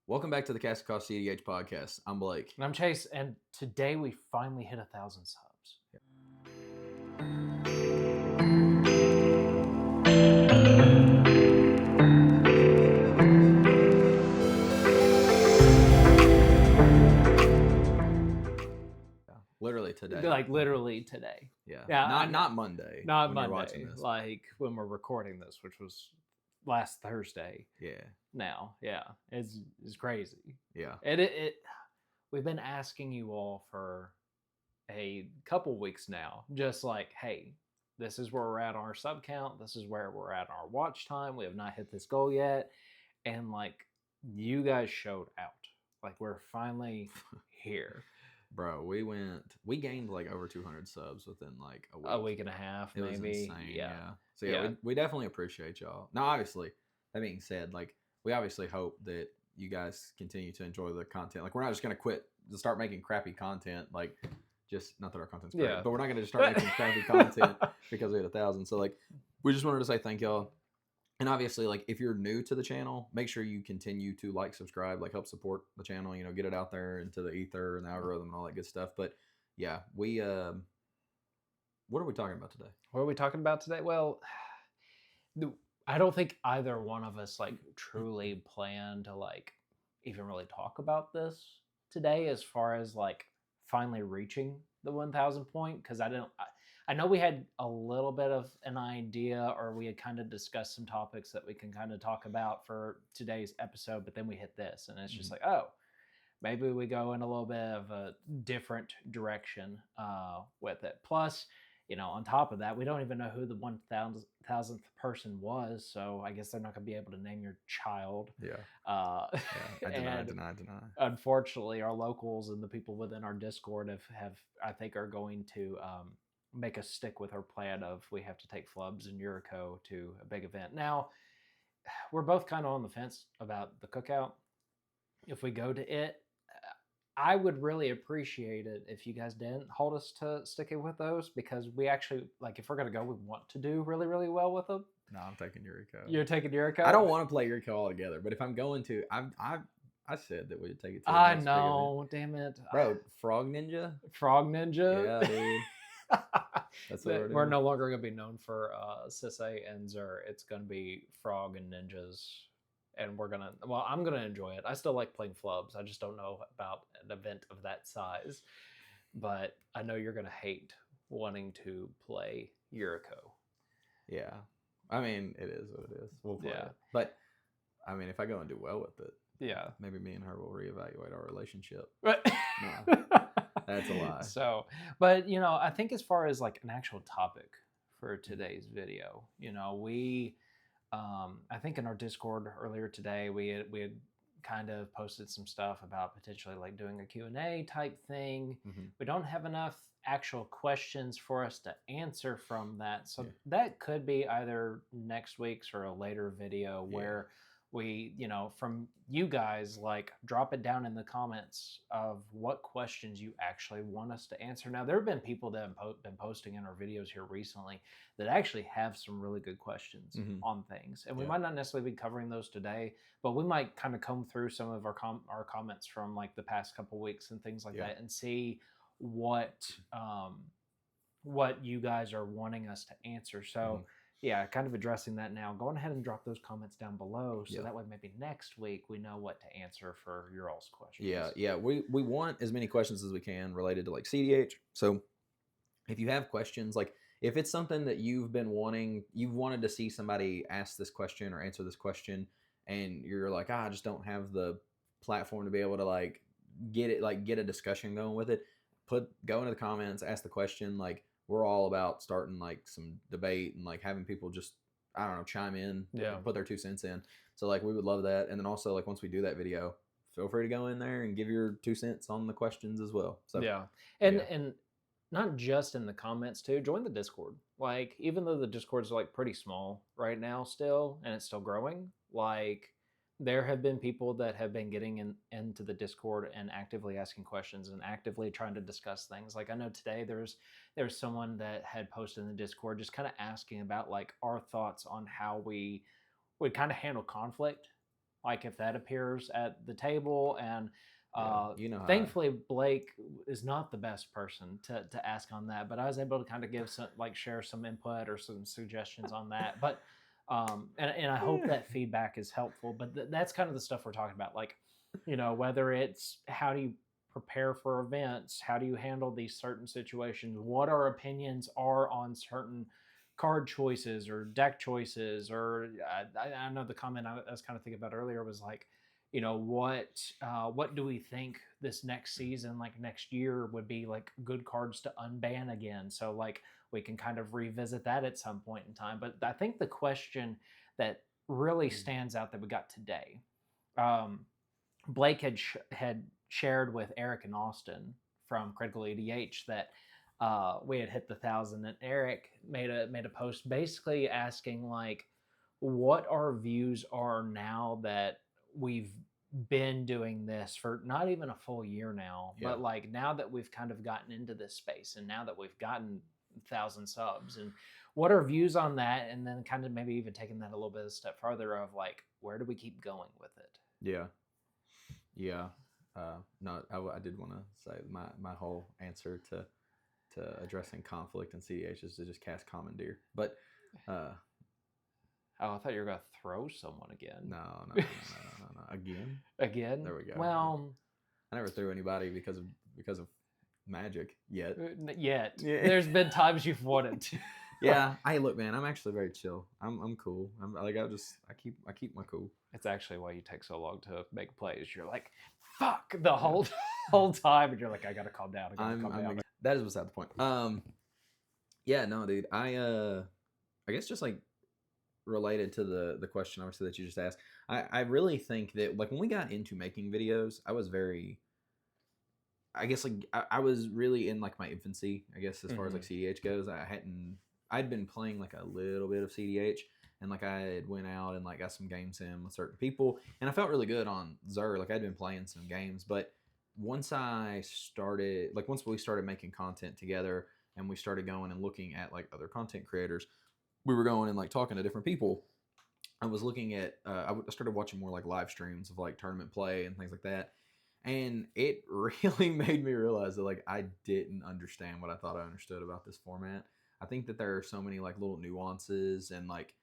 Welcome back to the Cast Across cEDH podcast. I'm Blake. And I'm Chase, and today we finally hit 1,000 subs. Literally today. Like literally today. Yeah. Yeah, Not Monday. Not when Monday. You're watching this. Like when we're recording this, which was last Thursday. Yeah. Now, yeah, it's crazy. Yeah. We've been asking you all for a couple weeks now, just like, hey, this is where we're at on our sub count. This is where we're at on our watch time. We have not hit this goal yet. And like, you guys showed out. Like, we're finally here. Bro, we gained like over 200 subs within like a week. A week and a half, it maybe. Was insane. Yeah. So yeah. We definitely appreciate y'all. Now, obviously, that being said, like, we obviously hope that you guys continue to enjoy the content. Like, we're not just going to quit to start making crappy content. Like, just not that our content's great, but we're not going to just start making crappy content because we had 1,000. So like, we just wanted to say thank y'all. And obviously, like, if you're new to the channel, make sure you continue to like, subscribe, like, help support the channel. You know, get it out there into the ether and the algorithm and all that good stuff. But yeah, we what are we talking about today? What are we talking about today? Well, I don't think either one of us like truly plan to like even really talk about this today, as far as like finally reaching the 1,000 point, because I know we had a little bit of an idea, or we had kind of discussed some topics that we can kind of talk about for today's episode, but then we hit this and it's just like, oh, maybe we go in a little bit of a different direction with it. Plus, you know, on top of that, we don't even know who the 1,000th person was, so I guess they're not going to be able to name your child. Yeah. I deny. Unfortunately, our locals and the people within our Discord have I think are going to make us stick with our plan of we have to take Flubs and Yuriko to a big event. Now, we're both kind of on the fence about the cookout. If we go to it, I would really appreciate it if you guys didn't hold us to sticking with those, because we actually, like, if we're going to go, we want to do really, really well with them. No, I'm taking Yuriko. You're taking Yuriko? I don't want to play Yuriko altogether, but if I'm going to, I said that we'd take it to the I next know, damn it. Bro, Frog Ninja? Frog Ninja? Yeah, dude. That's what we're no longer going to be known for Sisei and Zur. It's going to be Frog and Ninjas. And I'm going to enjoy it. I still like playing Flubs. I just don't know about an event of that size. But I know you're going to hate wanting to play Yuriko. Yeah. I mean, it is what it is. We'll play it. But, I mean, if I go and do well with it, yeah, maybe me and her will reevaluate our relationship. No, that's a lie. So, but, you know, I think as far as like an actual topic for today's video, you know, I think in our Discord earlier today, we had kind of posted some stuff about potentially like doing a Q&A type thing. Mm-hmm. We don't have enough actual questions for us to answer from that. So that could be either next week's or a later video where we, you know, from you guys, like, drop it down in the comments of what questions you actually want us to answer. Now, there have been people that have been posting in our videos here recently that actually have some really good questions on things. And we might not necessarily be covering those today, but we might kind of comb through some of our comments from like the past couple weeks and things like that and see what you guys are wanting us to answer. So yeah, kind of addressing that now. Go ahead and drop those comments down below, so that way maybe next week we know what to answer for your all's questions. Yeah. We want as many questions as we can related to like cEDH. So if you have questions, like if it's something that you've wanted to see somebody ask this question or answer this question, and you're like, I just don't have the platform to be able to like get a discussion going with it, go into the comments, ask the question. Like, we're all about starting like some debate and like having people just, I don't know, chime in, put their 2 cents in. So like, we would love that. And then also, like, once we do that video, feel free to go in there and give your 2 cents on the questions as well. So and not just in the comments too, join the Discord. Like, even though the Discord's like pretty small right now still, and it's still growing, like, there have been people that have been getting into the Discord and actively asking questions and actively trying to discuss things. Like, I know today there's someone that had posted in the Discord just kind of asking about like our thoughts on how we would kind of handle conflict like if that appears at the table. And you know how thankfully Blake is not the best person to ask on that, but I was able to kind of give some, like, share some input or some suggestions on that. But and I hope that feedback is helpful. But that's kind of the stuff we're talking about, like, whether it's how do you prepare for events, how do you handle these certain situations, what our opinions are on certain card choices or deck choices, or I know the comment I was kind of thinking about earlier was like, what do we think this next season, like next year, would be like good cards to unban again? So like we can kind of revisit that at some point in time. But I think the question that really stands out that we got today, Blake had shared with Eric and Austin from Critical EDH that we had hit the 1,000, and Eric made a post basically asking like what our views are now that we've been doing this for not even a full year now, but like now that we've kind of gotten into this space and now that we've gotten 1,000 subs, and what are views on that, and then kind of maybe even taking that a little bit a step farther of like where do we keep going with it? Yeah. No, I did want to say my whole answer to addressing conflict in cEDH is to just cast Commandeer. But oh, I thought you were gonna throw someone again. No. Again. There we go. Well, I never threw anybody because of magic yet. Yeah. There's been times you've wanted to. Yeah. Hey, look, man, I'm actually very chill. I'm cool. I keep my cool. It's actually why you take so long to make plays. You're like, fuck the whole time, and you're like, I gotta calm down. That is beside the point. Yeah, no, dude. I guess just like related to the question obviously that you just asked, I really think that like when we got into making videos, I was very, I guess like I was really in like my infancy, I guess, as far as like cEDH goes. I'd been playing like a little bit of cEDH, and like I had went out and like got some game sim with certain people, and I felt really good on Xur. Like I'd been playing some games, but once we started making content together and we started going and looking at like other content creators, we were going and like talking to different people. I was looking at I started watching more like live streams of like tournament play and things like that, and it really made me realize that like I didn't understand what I thought I understood about this format. I think that there are so many like little nuances, and like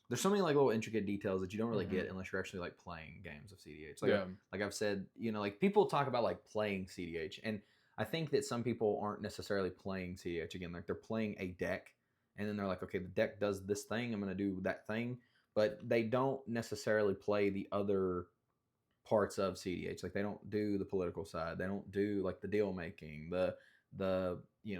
there's so many like little intricate details that you don't really get unless you're actually like playing games of cEDH. Like I've said, like people talk about like playing cEDH, and I think that some people aren't necessarily playing cEDH again. Like they're playing a deck, and then they're like, okay, the deck does this thing, I'm going to do that thing, but they don't necessarily play the other parts of cEDH. Like they don't do the political side, they don't do like the deal making, the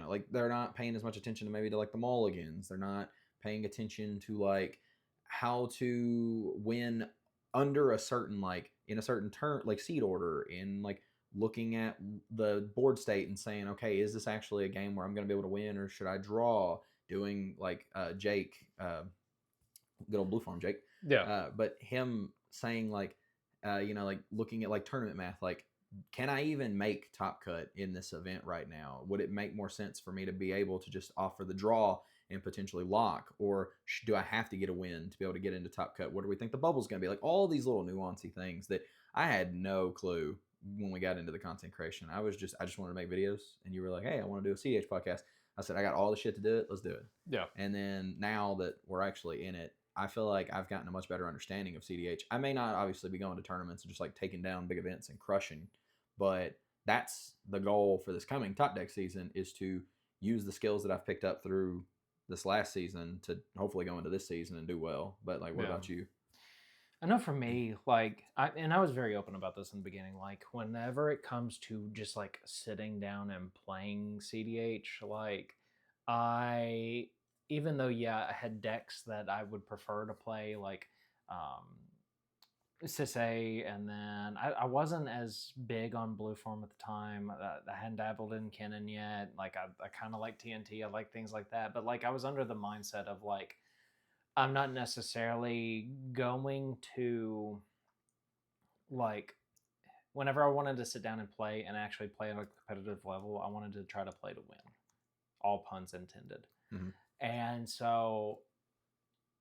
like they're not paying as much attention to maybe to like the mulligans. They're not paying attention to like how to win under a certain like in a certain turn like seed order, in like looking at the board state and saying, okay, is this actually a game where I'm going to be able to win, or should I draw? Doing like Jake, good old Blue Farm Jake. But him saying like, like looking at like tournament math, like, can I even make top cut in this event right now? Would it make more sense for me to be able to just offer the draw and potentially lock, or do I have to get a win to be able to get into top cut? What do we think the bubble's going to be? Like all these little nuancy things that I had no clue when we got into the content creation. I just wanted to make videos, and you were like, hey, I want to do a cEDH podcast. I said, I got all the shit to do it. Let's do it. Yeah. And then now that we're actually in it, I feel like I've gotten a much better understanding of cEDH. I may not obviously be going to tournaments and just like taking down big events and crushing, but that's the goal for this coming top deck season, is to use the skills that I've picked up through this last season to hopefully go into this season and do well. But like, what about you? I know for me, like, I was very open about this in the beginning. Like, whenever it comes to just like sitting down and playing cEDH, like, even though I had decks that I would prefer to play, like Sisay, and then I wasn't as big on Blue Form at the time. I hadn't dabbled in Kennen yet. Like, I kind of like TNT. I like things like that. But like, I was under the mindset of like, I'm not necessarily going to, like, whenever I wanted to sit down and play and actually play at a competitive level, I wanted to try to play to win. All puns intended. And so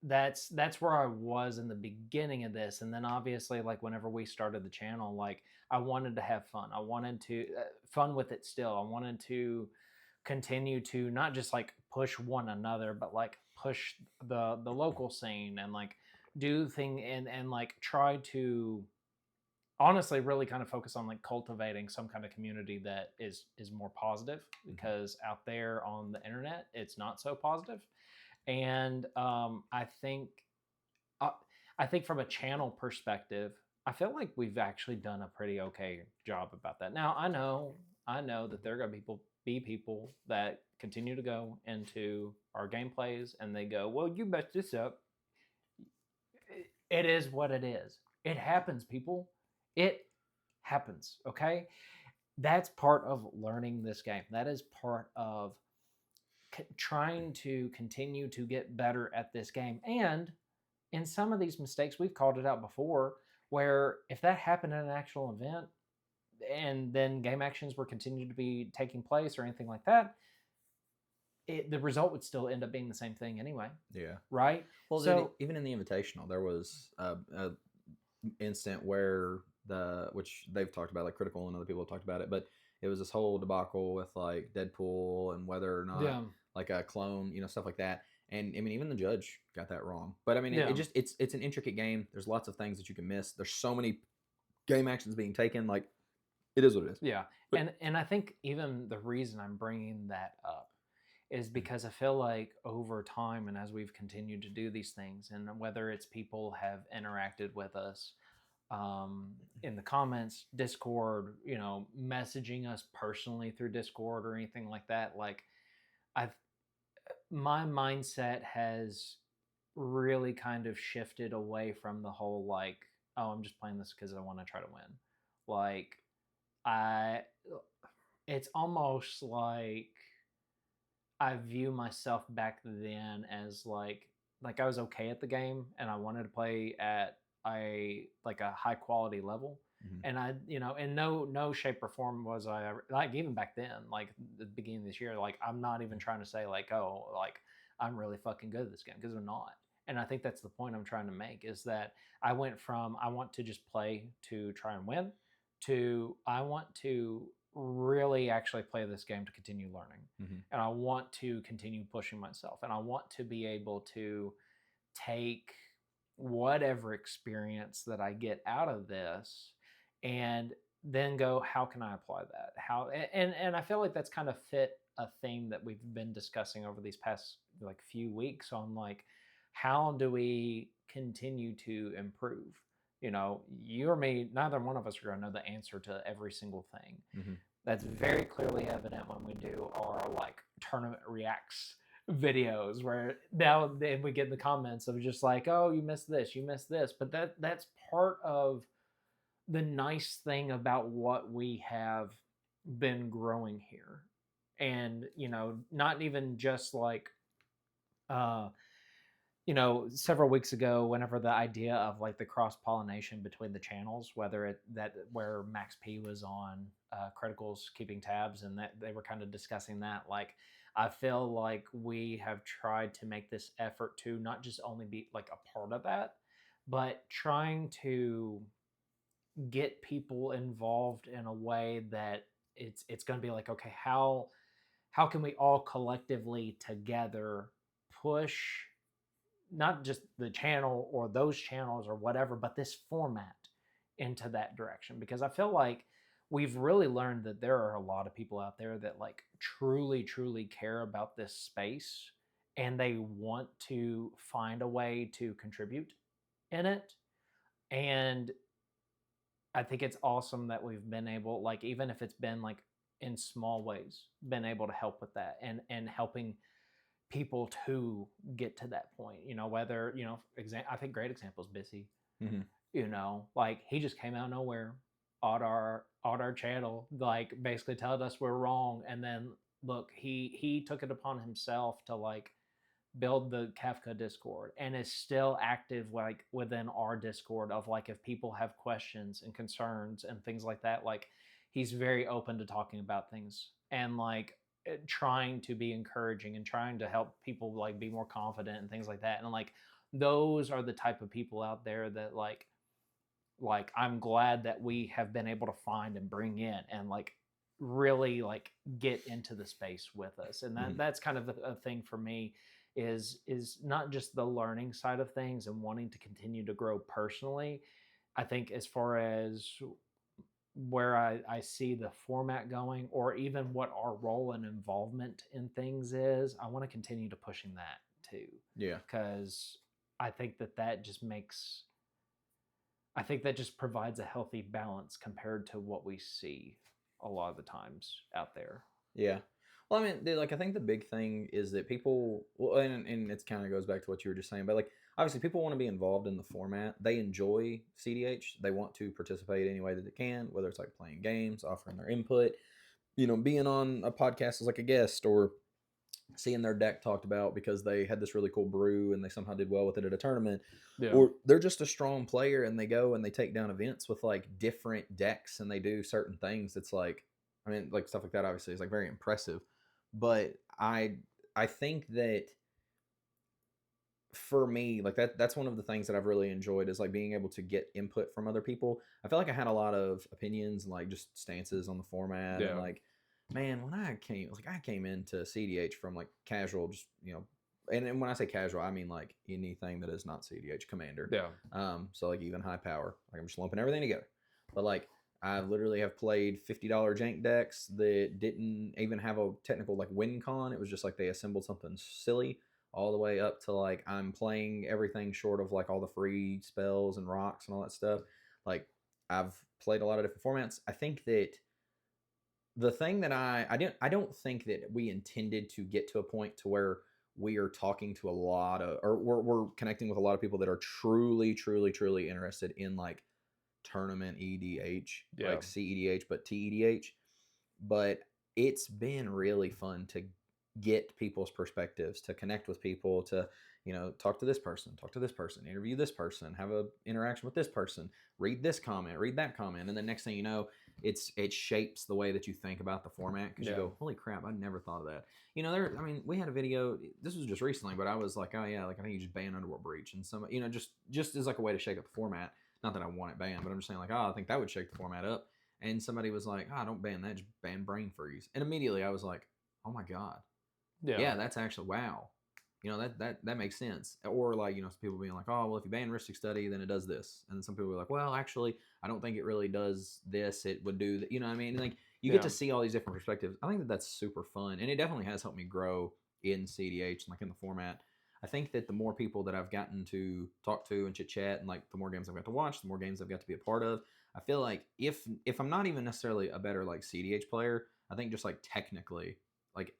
that's where I was in the beginning of this, and then obviously like whenever we started the channel, like I wanted to have fun. I wanted to fun with it still. I wanted to continue to not just like push one another, but like push the local scene and like do thing and like try to honestly really kind of focus on like cultivating some kind of community that is more positive, because out there on the internet it's not so positive. And uh, I think from a channel perspective, I feel like we've actually done a pretty okay job about that. Now I know that there are going to be people that continue to go into our gameplays and they go, well, you messed this up. It is what it is. It happens, people. It happens. Okay, that's part of learning this game. That is part of trying to continue to get better at this game. And in some of these mistakes, we've called it out before, where if that happened in an actual event and then game actions were continued to be taking place or anything like that, the result would still end up being the same thing anyway. Yeah. Right. Well, So dude, even in the Invitational, there was a instant where which they've talked about, like Critical and other people have talked about it, but it was this whole debacle with like Deadpool and whether or not yeah, like a clone, stuff like that. And I mean, even the judge got that wrong. But I mean, yeah, it just it's an intricate game. There's lots of things that you can miss. There's so many game actions being taken. Like, it is what it is. yeah. But And I think even the reason I'm bringing that up is because I feel like over time and as we've continued to do these things, and whether it's people have interacted with us in the comments, Discord, messaging us personally through Discord or anything like that, like I've my mindset has really kind of shifted away from the whole like, oh, I'm just playing this because I want to try to win. Like I it's almost like I view myself back then as like I was okay at the game and I wanted to play at a high quality level. mhm. And I, in no shape or form was I ever, like, even back then, like the beginning of this year, like I'm not even trying to say like, oh, like I'm really fucking good at this game, because I'm not. And I think that's the point I'm trying to make, is that I went from I want to just play to try and win to I want to really actually play this game to continue learning. Mhm. And I want to continue pushing myself, and I want to be able to take whatever experience that I get out of this and then go, how can I apply that? And I feel like that's kind of fit a theme that we've been discussing over these past like few weeks on like, how do we continue to improve? You or me, neither one of us are going to know the answer to every single thing. Mhm. That's very clearly evident when we do our like tournament reacts videos, where now then we get in the comments of just like, oh, you missed this, but that's part of the nice thing about what we have been growing here. And not even just like uh several weeks ago, whenever the idea of like the cross pollination between the channels, whether where Max P was on Critical's keeping tabs, and that they were kind of discussing that, like I feel like we have tried to make this effort to not just only be like a part of that, but trying to get people involved in a way that it's going to be like, okay, how can we all collectively together push not just the channel or those channels or whatever, but this format into that direction? Because I feel like we've really learned that there are a lot of people out there that like truly, truly care about this space, and they want to find a way to contribute in it. And I think it's awesome that we've been able, like, even if it's been like in small ways, been able to help with that, and helping people to get to that point. Whether I think great example is Bissy. Mhm. Like he just came out of nowhere on our channel, like basically telling us we're wrong, and then look, he took it upon himself to like build the Kafka Discord, and is still active like within our Discord of like, if people have questions and concerns and things like that, like he's very open to talking about things, and like trying to be encouraging and trying to help people like be more confident and things like that. And like those are the type of people out there that like I'm glad that we have been able to find and bring in and like really like get into the space with us. And that's kind of a thing for me is not just the learning side of things and wanting to continue to grow personally. I think as far as where I see the format going, or even what our role and involvement in things is, I want to continue to pushing that too. Yeah. Because I think that just makes, I think that just provides a healthy balance compared to what we see a lot of the times out there. Yeah. Well, I mean, dude, like I think the big thing is that people, well, and it kind of goes back to what you were just saying, but like obviously people want to be involved in the format. They enjoy CDH. They want to participate any way that they can, whether it's like playing games, offering their input, being on a podcast as like a guest, or seeing their deck talked about because they had this really cool brew and they somehow did well with it at a tournament, Yeah. or they're just a strong player and they go and they take down events with like different decks and they do certain things. It's like, I mean, like stuff like that obviously is like very impressive, but I think that for me, like that's one of the things that I've really enjoyed is like being able to get input from other people. I feel like I had a lot of opinions and like just stances on the format, and like, man, when I came into CDH from like casual, just and when I say casual, I mean like anything that is not CDH Commander. Yeah. So like even high power, like I'm just lumping everything together. But like I literally have played $50 jank decks that didn't even have a technical like win con. It was just like they assembled something silly, all the way up to like I'm playing everything short of like all the free spells and rocks and all that stuff. Like I've played a lot of different formats. I think that the thing that I don't think that we intended to get to a point to where we are talking to a lot of, or we're connecting with a lot of people that are truly interested in like tournament EDH, like cEDH, but TEDH. But it's been really fun to get people's perspectives, to connect with people, to talk to this person, interview this person, have a interaction with this person, read this comment, read that comment, and then next thing you know, it shapes the way that you think about the format, because you go, holy crap, I never thought of that. We had a video, this was just recently, but I was like, oh yeah, like I think you just ban Underworld Breach, and some just as like a way to shake up the format. Not that I want it banned, but I'm just saying like, oh, I think that would shake the format up. And somebody was like, oh, don't ban that, just ban Brain Freeze. And immediately I was like, oh my god, yeah, that's actually, wow. That makes sense. Or like, some people being like, oh, well, if you ban Ristic Study, then it does this. And then some people are like, well, actually, I don't think it really does this. It would do that. You know what I mean? Like, you get to see all these different perspectives. I think that that's super fun. And it definitely has helped me grow in CDH and like in the format. I think that the more people that I've gotten to talk to and chit chat, and like the more games I've got to watch, the more games I've got to be a part of, I feel like if I'm not even necessarily a better like CDH player, I think just like technically, like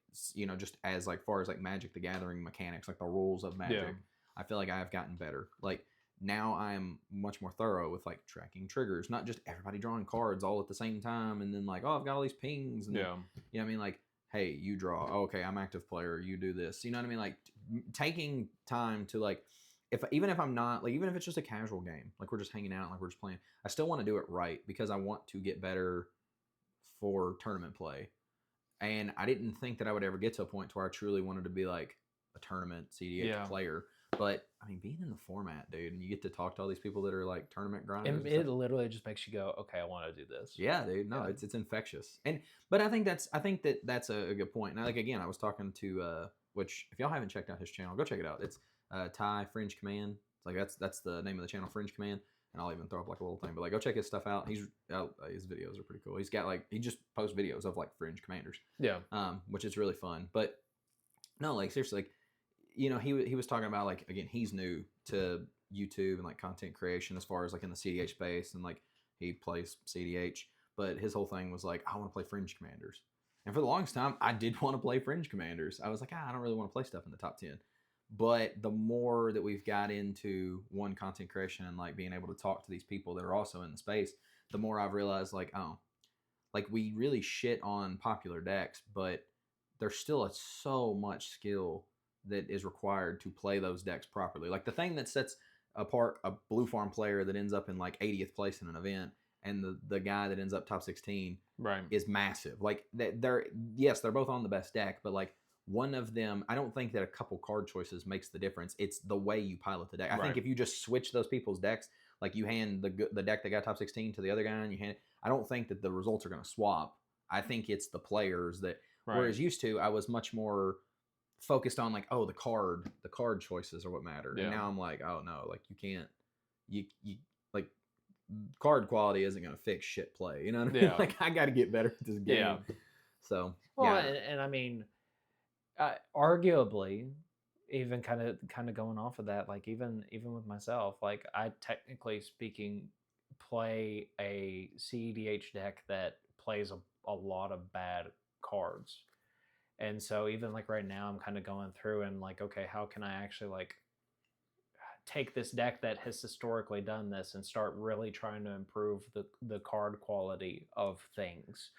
just as like far as like Magic the Gathering mechanics, like the rules of Magic, I feel like I've gotten better. Like now I'm much more thorough with like tracking triggers, not just everybody drawing cards all at the same time, and then like, oh, I've got all these pings, and then, you know what I mean, like, hey, you draw, oh, okay, I'm active player, you do this, you know what I mean, like taking time to like, even if I'm not like, even if it's just a casual game, like we're just hanging out, like we're just playing, I still want to do it right because I want to get better for tournament play. And I didn't think that I would ever get to a point to where I truly wanted to be like a tournament CDH player. But I mean, being in the format, dude, and you get to talk to all these people that are like tournament grinders. It literally just makes you go, okay, I want to do this. Yeah, dude. No, it's infectious. But I think that's a good point. And like again, I was talking to which if y'all haven't checked out his channel, go check it out. It's Ty Fringe Command. It's like that's the name of the channel, Fringe Command. And I'll even throw up like a little thing, but like go check his stuff out. His videos are pretty cool. He's got like, he just posts videos of like Fringe Commanders. Which is really fun. But no, like seriously, like he was talking about like, again, he's new to YouTube and like content creation as far as like in the CDH space, and like he plays CDH, but his whole thing was like, I want to play Fringe Commanders. And for the longest time, I did want to play Fringe Commanders. I was like, I don't really want to play stuff in the top 10. But the more that we've got into one content creation and like being able to talk to these people that are also in the space, the more I've realized like, oh, like we really shit on popular decks, but there's still so much skill that is required to play those decks properly. Like the thing that sets apart a blue farm player that ends up in like 80th place in an event and the guy that ends up top 16 is massive. Like they're both on the best deck, but like one of them, I don't think that a couple card choices makes the difference. It's the way you pilot the deck. I think Right. if you just switch those people's decks, like you hand the deck that got top 16 to the other guy and you hand it, I don't think that the results are going to swap. I think it's the players that, Right. whereas used to, I was much more focused on like, oh, the card choices are what matter. Yeah. And now I'm like, oh no, like you can't, you like card quality isn't going to fix shit play. You know what I mean? Yeah. Like I got to get better at this game. Yeah. So Well, yeah. and I mean, arguably, even kind of going off of that, like even with myself, like I technically speaking play a cEDH deck that plays a lot of bad cards. And so even like right now I'm kind of going through and like, okay, how can I actually like take this deck that has historically done this and start really trying to improve the card quality of things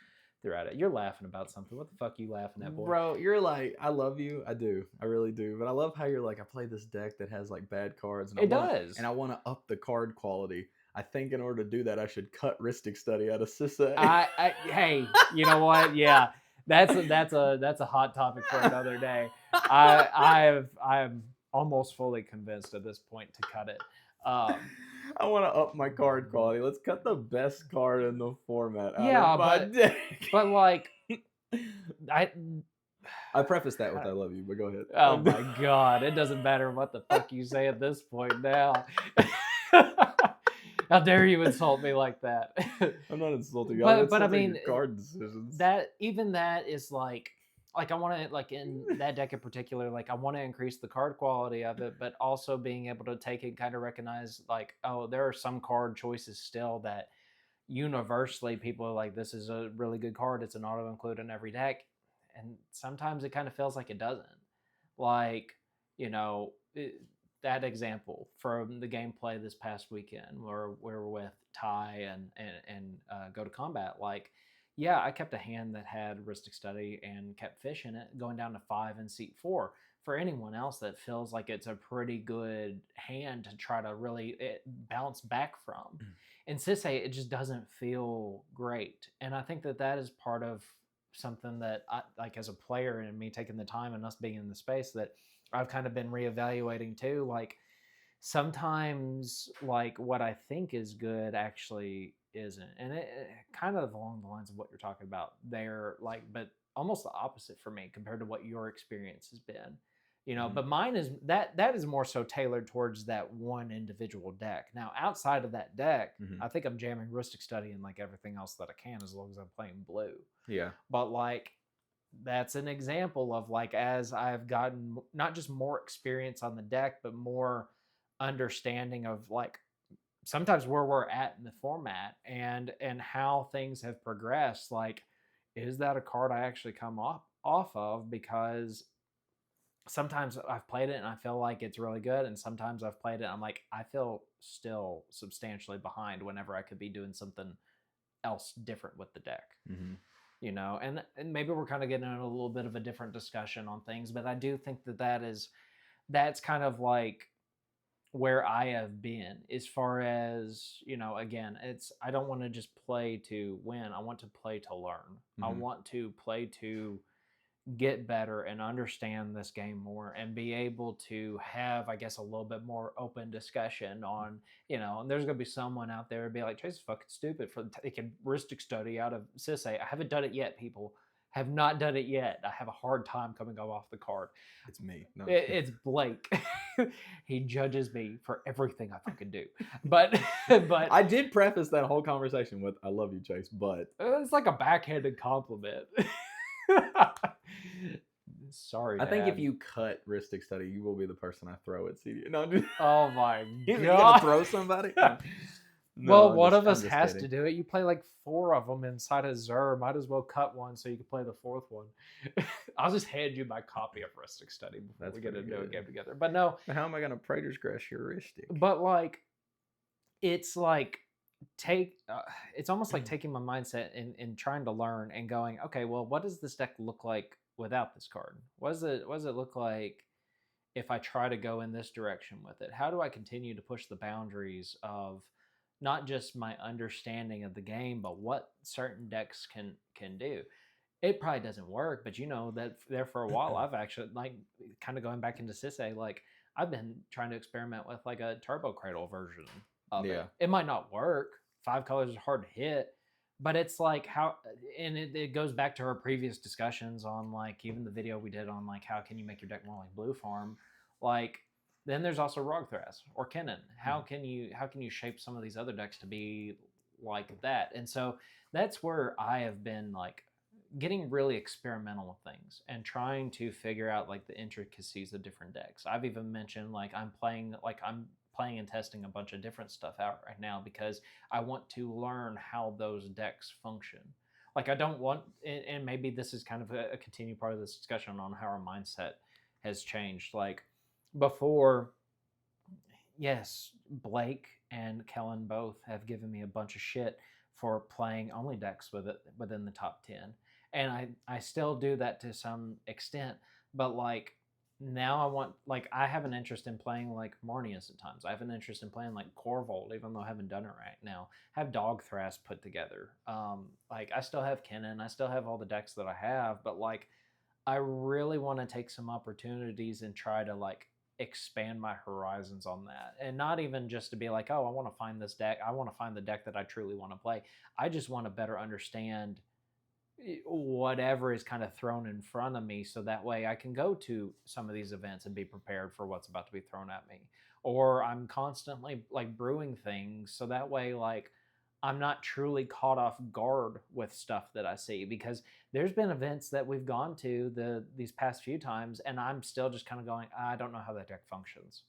throughout it. You're laughing about something. What the fuck are you laughing at, boy? Bro, you're like, I love you. I do. I really do. But I love how you're like, I play this deck that has like bad cards. And It I wanna, does. And I want to up the card quality. I think in order to do that, I should cut Ristic Study out of cEDH. Hey, you know what? Yeah, that's a hot topic for another day. I'm almost fully convinced at this point to cut it. I want to up my card quality. Let's cut the best card in the format out Yeah, of my deck. but like, I preface that with I love you, but go ahead. Oh my god, it doesn't matter what the fuck you say at this point now. How dare you insult me like that? I'm not insulting you. But I mean, your card decisions. That is like I want to like in that deck in particular, like I want to increase the card quality of it, but also being able to take it and kind of recognize like, oh, there are some card choices still that universally people are like, this is a really good card. It's an auto include in every deck, and sometimes it kind of feels like it doesn't. Like, you know, that example from the gameplay this past weekend where we're with Ty and Go to Combat, like, yeah, I kept a hand that had Ristic Study and kept fish in it, going down to 5 and seat 4. For anyone else, that feels like it's a pretty good hand to try to really bounce back from. In cEDH, it just doesn't feel great. And I think that is part of something that I, like as a player and me taking the time and us being in the space, that I've kind of been reevaluating too. Like sometimes like what I think is good actually isn't. And it kind of along the lines of what you're talking about there, like, but almost the opposite for me compared to what your experience has been. You know, but mine is that is more so tailored towards that one individual deck. Now, outside of that deck, I think I'm jamming Ristic Study and like everything else that I can as long as I'm playing blue. Yeah. But like that's an example of like as I've gotten not just more experience on the deck, but more understanding of like sometimes where we're at in the format and how things have progressed. Like, is that a card I actually come off of? Because sometimes I've played it and I feel like it's really good, and sometimes I've played it and I'm like, I feel still substantially behind whenever I could be doing something else different with the deck. You know, and maybe we're kind of getting into a little bit of a different discussion on things, but I do think that's kind of like where I have been as far as, you know, again, I don't want to just play to win. I want to play to learn. I want to play to get better and understand this game more and be able to have, I guess, a little bit more open discussion on, you know, and there's going to be someone out there and be like, Chase is fucking stupid for taking Ristic Study out of cEDH. I haven't done it yet, people. Have not done it yet. I have a hard time coming off the card. It's me. No. It's Blake. He judges me for everything I fucking do. But I did preface that whole conversation with "I love you, Chase," but it's like a backhanded compliment. Sorry, I think Dad. if you cut Ristic Study, you will be the person I throw at CD. No, I'm just, Oh my you god! gonna throw somebody? No, Well, I'm one just- of I'm us just has kidding. to do it. You play like 4 of them inside of Zer. Might as well cut one so you can play the 4th one. I'll just hand you my copy of Ristic Study before That's we get pretty into a good. game together. But no, How am I gonna Praetor's Grass your Ristic? but like it's like it's almost like taking my mindset and trying to learn and going, okay, well, what does this deck look like without this card? What does it look like if I try to go in this direction with it? How do I continue to push the boundaries of not just my understanding of the game, but what certain decks can do? it probably doesn't work, but you know that there for a while I've actually like kind of going back into Sisse, like I've been trying to experiment with like a turbo cradle version of Yeah. it. It might not work. 5 colors is hard to hit, but it's like how, and it goes back to our previous discussions on like even the video we did on like how can you make your deck more like Blue Farm, like then there's also Rogthras or Kennen. How can you shape some of these other decks to be like that? And so that's where I have been like getting really experimental with things and trying to figure out like the intricacies of different decks. I've even mentioned like I'm playing and testing a bunch of different stuff out right now because I want to learn how those decks function. Like I don't want, and maybe this is kind of a continued part of this discussion on how our mindset has changed. Like before, yes, Blake and Kellen both have given me a bunch of shit for playing only decks with it within the top 10. And I still do that to some extent, but like now I want, like I have an interest in playing like Marnius at times. I have an interest in playing like Corvold, even though I haven't done it right now. I have Dog Thras put together. Like I still have Kennen, I still have all the decks that I have, but like I really want to take some opportunities and try to like expand my horizons on that. And not even just to be like, oh, I want to find this deck. I want to find the deck that I truly want to play. I just want to better understand whatever is kind of thrown in front of me so that way I can go to some of these events and be prepared for what's about to be thrown at me. Or I'm constantly like brewing things so that way like I'm not truly caught off guard with stuff that I see, because there's been events that we've gone to these past few times and I'm still just kind of going, I don't know how that deck functions.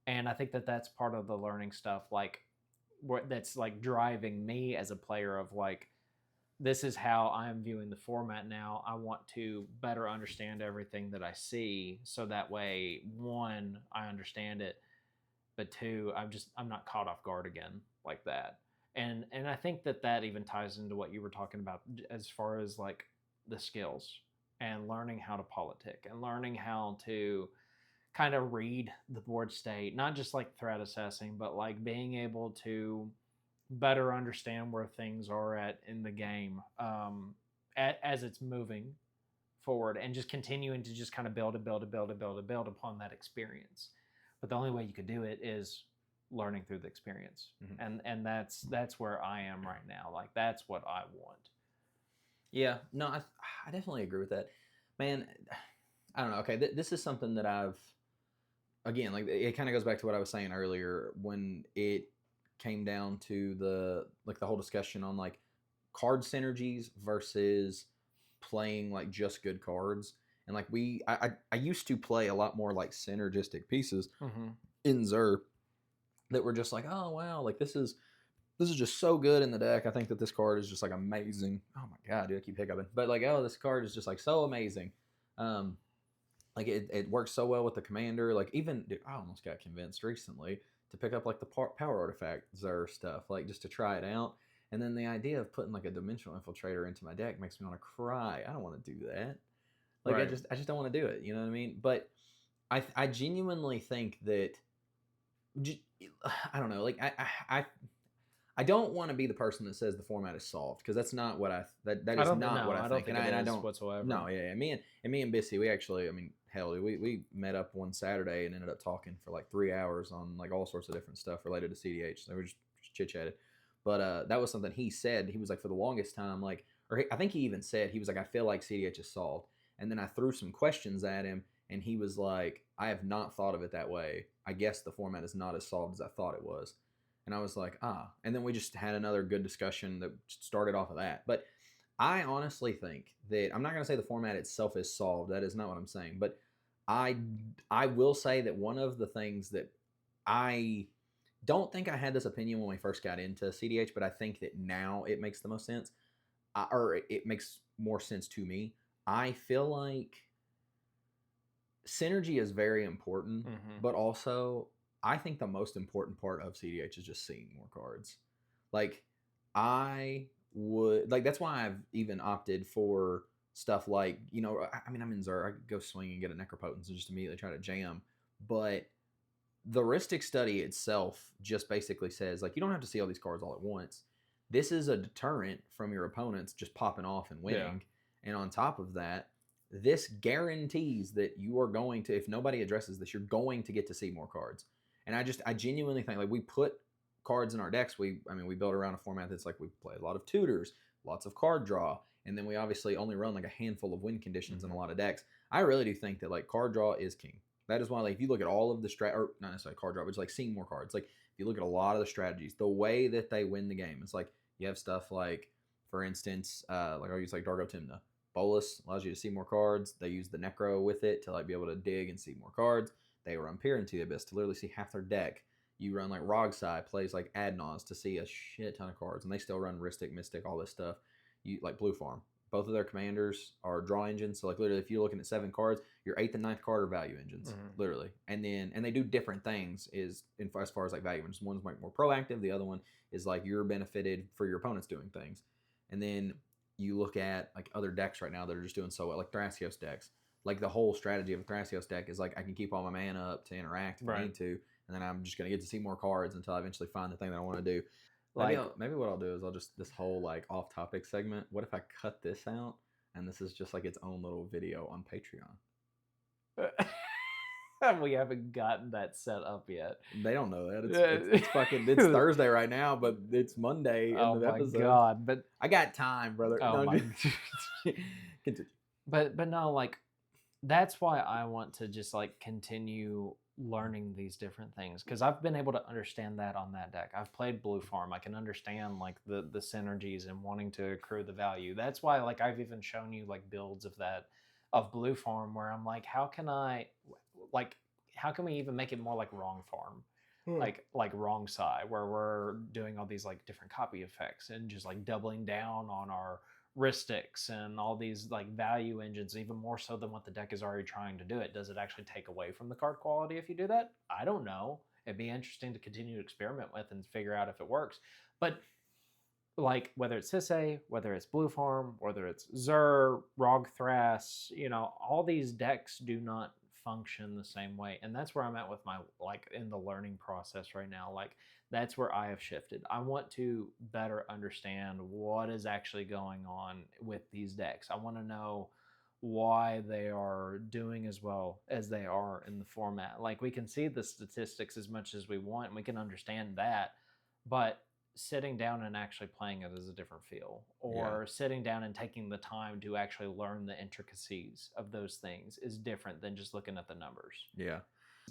And I think that that's part of the learning stuff, like that's like driving me as a player of like, this is how I'm viewing the format now. I want to better understand everything that I see so that way, one, I understand it, but two, I'm not caught off guard again like that. And I think that that even ties into what you were talking about as far as like the skills and learning how to politic and learning how to kind of read the board state, not just like threat assessing, but like being able to better understand where things are at in the game, as it's moving forward, and just continuing to just kind of build and build and build and build and build upon that experience. But the only way you could do it is learning through the experience. And that's where I am right now. Like that's what I want. Yeah, no, I definitely agree with that, man. I don't know. Okay, this is something that I've, again, like it kind of goes back to what I was saying earlier when it came down to the whole discussion on like card synergies versus playing like just good cards. And like I used to play a lot more like synergistic pieces in Xur that were just like, oh wow, like this is just so good in the deck. I think that this card is just like amazing. Oh my god, dude, I keep hiccuping. But like, oh, this card is just like so amazing. Like it works so well with the commander. Like even, dude, I almost got convinced recently to pick up like the power artifact Xur stuff, like just to try it out. And then the idea of putting like a dimensional infiltrator into my deck makes me want to cry. I don't want to do that. Like right. I just don't want to do it. You know what I mean? But I genuinely think that I don't know. Like I don't want to be the person that says the format is solved, because that's not what that is not what I think. And I don't whatsoever. No, yeah. Me and Bissy, we actually, I mean, hell, we met up one Saturday and ended up talking for like 3 hours on like all sorts of different stuff related to cEDH. So we just chit chatted. But that was something he said. He was like, for the longest time, like, I think he even said, he was like, I feel like cEDH is solved. And then I threw some questions at him, and he was like, I have not thought of it that way. I guess the format is not as solved as I thought it was. And I was like, and then we just had another good discussion that started off of that. But I honestly think that, I'm not going to say the format itself is solved. That is not what I'm saying. But I will say that one of the things that I don't think I had this opinion when we first got into cEDH, but I think that now it makes the most sense, or it makes more sense to me. I feel like synergy is very important, but also I think the most important part of cEDH is just seeing more cards. Like I would, like, that's why I've even opted for stuff like, you know, I mean, I'm in Xur, I could go swing and get a Necropotence and just immediately try to jam. But the Rhystic Study itself just basically says, like, you don't have to see all these cards all at once. This is a deterrent from your opponents just popping off and winning. And on top of that, this guarantees that you are going to, if nobody addresses this, you're going to get to see more cards. And I genuinely think, like, we put cards in our decks. We build around a format that's like, we play a lot of tutors, lots of card draw, and then we obviously only run like a handful of win conditions in a lot of decks. I really do think that like card draw is king. That is why, like, if you look at all of the or not necessarily card draw, but it's like seeing more cards. Like, if you look at a lot of the strategies, the way that they win the game is like, you have stuff like, for instance, like I'll use like Dargo Timna. Bolus allows you to see more cards. They use the Necro with it to like be able to dig and see more cards. They run Peer into the Abyss to literally see half their deck. You run like Rogsai plays like Adnaz to see a shit ton of cards, and they still run Rhystic, Mystic, all this stuff. You like Blue Farm. Both of their commanders are draw engines. So like literally, if you're looking at 7 cards, your 8th and 9th card are value engines, literally. And they do different things as far as like value engines. One's like more proactive. The other one is like you're benefited for your opponents doing things. And then you look at like other decks right now that are just doing so well, like Thrasios decks. Like the whole strategy of a Thrasios deck is like I can keep all my mana up to interact if I need to, and then I'm just gonna get to see more cards until I eventually find the thing that I want to do. Maybe, maybe what I'll do is I'll just, this whole like off-topic segment, what if I cut this out and this is just like its own little video on Patreon? We haven't gotten that set up yet. They don't know that. It's fucking, it's Thursday right now, but it's Monday in the episode. Oh my god! But I got time, brother. Oh my. Continue. But no, like, that's why I want to just like continue learning these different things, because I've been able to understand that on that deck. I've played Blue Farm. I can understand like the synergies and wanting to accrue the value. That's why like I've even shown you like builds of Blue Farm where I'm like, how can we even make it more like Wrong Farm? Like Wrong Side, where we're doing all these like different copy effects and just like doubling down on our Rhystics and all these like value engines, even more so than what the deck is already trying to do. It does it actually take away from the card quality if you do that? I don't know. It'd be interesting to continue to experiment with and figure out if it works. But like whether it's Sisay, whether it's Blue Farm, whether it's Zur, Rog Thras, all these decks do not function the same way. And that's where I'm at with my, like, in the learning process right now. Like, that's where I have shifted. I want to better understand what is actually going on with these decks. I want to know why they are doing as well as they are in the format. Like, we can see the statistics as much as we want, and we can understand that, but sitting down and actually playing it is a different feel. Or sitting down and taking the time to actually learn the intricacies of those things is different than just looking at the numbers. Yeah.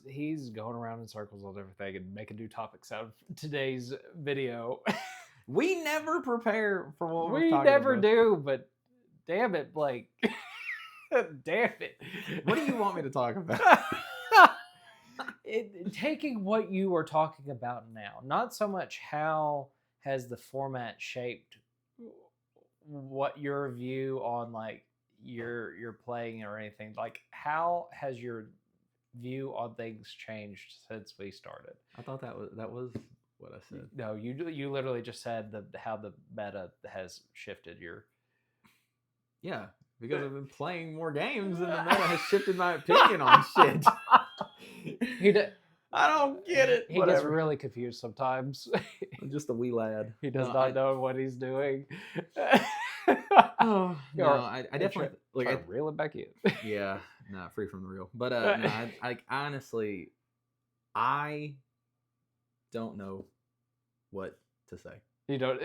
He's going around in circles on everything and making new topics out of today's video. We never prepare for what we're we talking never about. do, but damn it, Blake. Damn it. What do you want me to talk about? Taking what you are talking about now, not so much how has the format shaped what your view on like your playing or anything, like how has your view on things changed since we started? I thought that was what I said. No, you literally just said how the meta has shifted your. Yeah, because I've been playing more games and the meta has shifted my opinion on shit. I don't get it. He gets really confused sometimes. I'm just a wee lad. He does not know what he's doing. No, I definitely like I reel it back in. Yeah, not free from the real. But no, I honestly, I don't know what to say. You don't.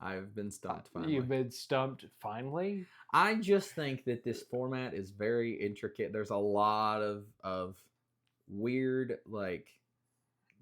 I've been stumped finally. You've been stumped finally? I just think that this format is very intricate. There's a lot of weird, like,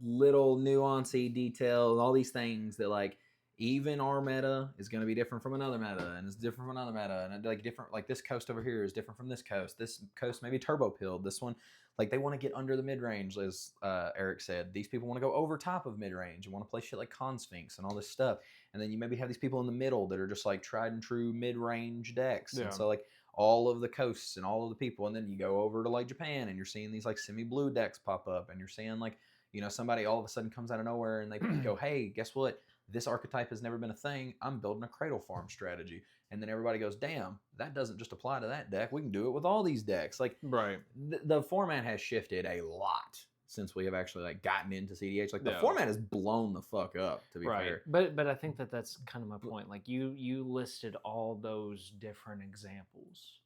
little nuancey detail and all these things that, like, even our meta is going to be different from another meta, and it's different from another meta, and like different, like this coast over here is different from this coast. This coast may be turbo pilled. This one, like, they want to get under the mid range, as Eric said. These people want to go over top of mid range and want to play shit like Con Sphinx and all this stuff. And then you maybe have these people in the middle that are just like tried and true mid range decks. Yeah. And so like all of the coasts and all of the people, and then you go over to like Japan and you're seeing these like semi blue decks pop up, and you're seeing like, you know, somebody all of a sudden comes out of nowhere and they go, hey, guess what? This archetype has never been a thing. I'm building a cradle farm strategy. And then everybody goes, damn, that doesn't just apply to that deck. We can do it with all these decks. Like, right. The format has shifted a lot. since we have actually like gotten into CDH. Like the Yeah. format has blown the fuck up, to be Right. fair. But I think that that's kind of my point. Like you listed all those different examples,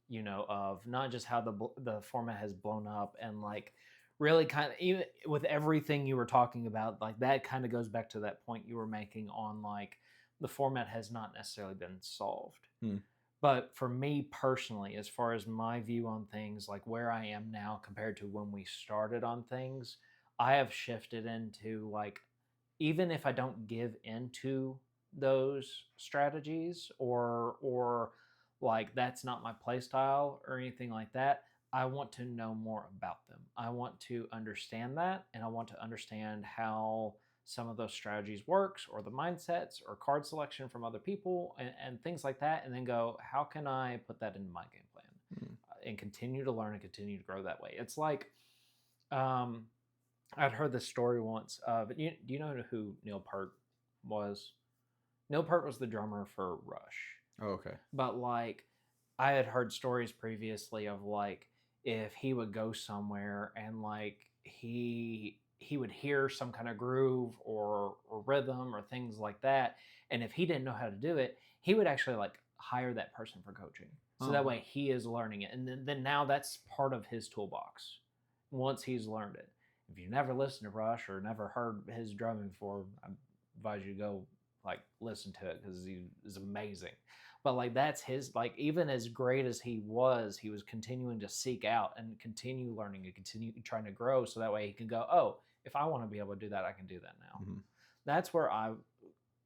you know, of not just how the format has blown up, and like really kind of even with everything you were talking about, like that kind of goes back to that point you were making on like the format has not necessarily been solved. But for me personally, as far as my view on things, like where I am now compared to when we started on things, I have shifted into like, even if I don't give into those strategies or like that's not my play style or anything like that, I want to know more about them. I want to understand that, and I want to understand how some of those strategies works, or the mindsets or card selection from other people, and things like that, and then go, how can I put that into my game plan and continue to learn and continue to grow that way. It's like I'd heard this story once but do you know who Neil Peart was? Neil Peart was the drummer for Rush. Oh, okay. But like I had heard stories previously of like if he would go somewhere and like he would hear some kind of groove or rhythm or things like that, and if he didn't know how to do it, he would actually like hire that person for coaching, so that way he is learning it, and then now that's part of his toolbox once he's learned it. If you never listened to Rush or never heard his drumming before, I advise you to go like listen to it, because he is amazing. But like that's his, like even as great as he was continuing to seek out and continue learning and continue trying to grow, so that way he can go, oh, if I want to be able to do that, I can do that now. That's where I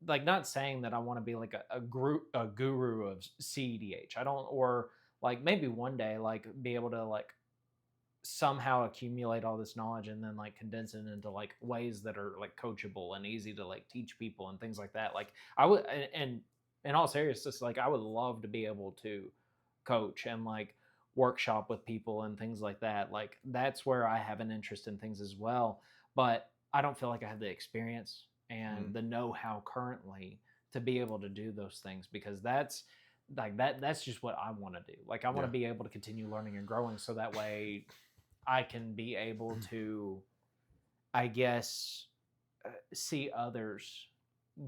like, not saying that I want to be like a guru of cEDH. I don't, or like maybe one day like be able to like somehow accumulate all this knowledge and then like condense it into like ways that are like coachable and easy to like teach people and things like that. Like I would, and in all seriousness, like I would love to be able to coach and like workshop with people and things like that. Like that's where I have an interest in things as well, but I don't feel like I have the experience and the know-how currently to be able to do those things, because that's like that's just what I want to do. Like I want to be able to continue learning and growing, so that way I can be able to, I guess, see others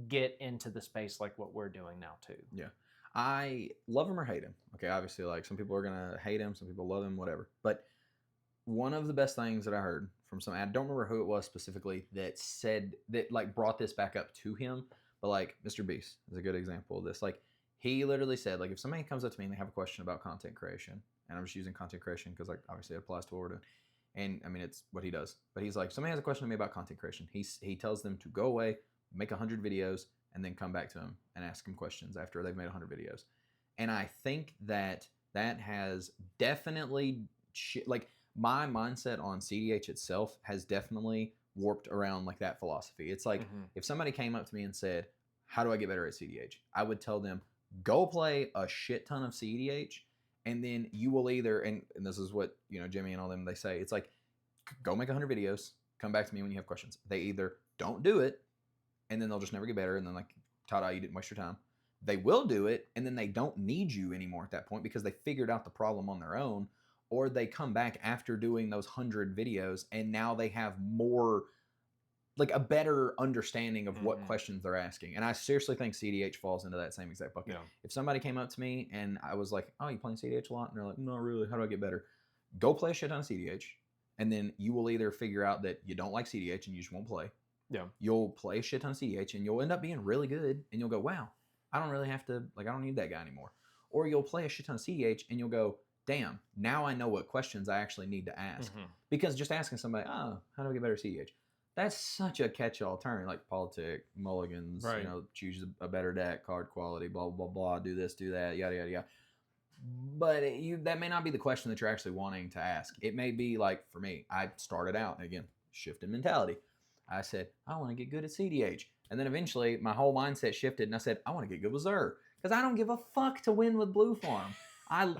get into the space like what we're doing now too. Yeah. I love him or hate him. Okay, obviously, like some people are gonna hate him, some people love him, whatever. But one of the best things that I heard from I don't remember who it was specifically that said that, like, brought this back up to him, but like Mr. Beast is a good example of this. Like he literally said, like, if somebody comes up to me and they have a question about content creation, and I'm just using content creation because like obviously it applies to what we're doing, and I mean it's what he does. But he's like, somebody has a question to me about content creation. He tells them to go away, make 100 videos, and then come back to him and ask him questions after they've made 100 videos. And I think that has definitely like my mindset on cEDH itself has definitely warped around like that philosophy. It's like if somebody came up to me and said, how do I get better at cEDH? I would tell them, go play a shit ton of cEDH, and then you will either, and this is what, you know, Jimmy and all them, they say, it's like, go make 100 videos, come back to me when you have questions. They either don't do it, and then they'll just never get better, and then like, ta-da, you didn't waste your time. They will do it, and then they don't need you anymore at that point because they figured out the problem on their own, or they come back after doing those 100 videos, and now they have more, like a better understanding of what questions they're asking. And I seriously think cEDH falls into that same exact bucket. If somebody came up to me and I was like, oh, you playing cEDH a lot? And they're like, no, really, how do I get better? Go play a shit ton of cEDH, and then you will either figure out that you don't like cEDH and you just won't play. Yeah. You'll play a shit ton of cEDH and you'll end up being really good, and you'll go, wow, I don't really have to, like, I don't need that guy anymore. Or you'll play a shit ton of cEDH and you'll go, damn, now I know what questions I actually need to ask. Because just asking somebody, oh, how do I get better at cEDH? That's such a catch-all term, like politic, mulligans, you know, choose a better deck, card quality, blah, blah, blah, do this, do that, yada, yada, yada. But that may not be the question that you're actually wanting to ask. It may be like, for me, I started out, and again, shift in mentality. I said, I want to get good at cEDH. And then eventually my whole mindset shifted, and I said, I want to get good with Xur, because I don't give a fuck to win with blue farm. I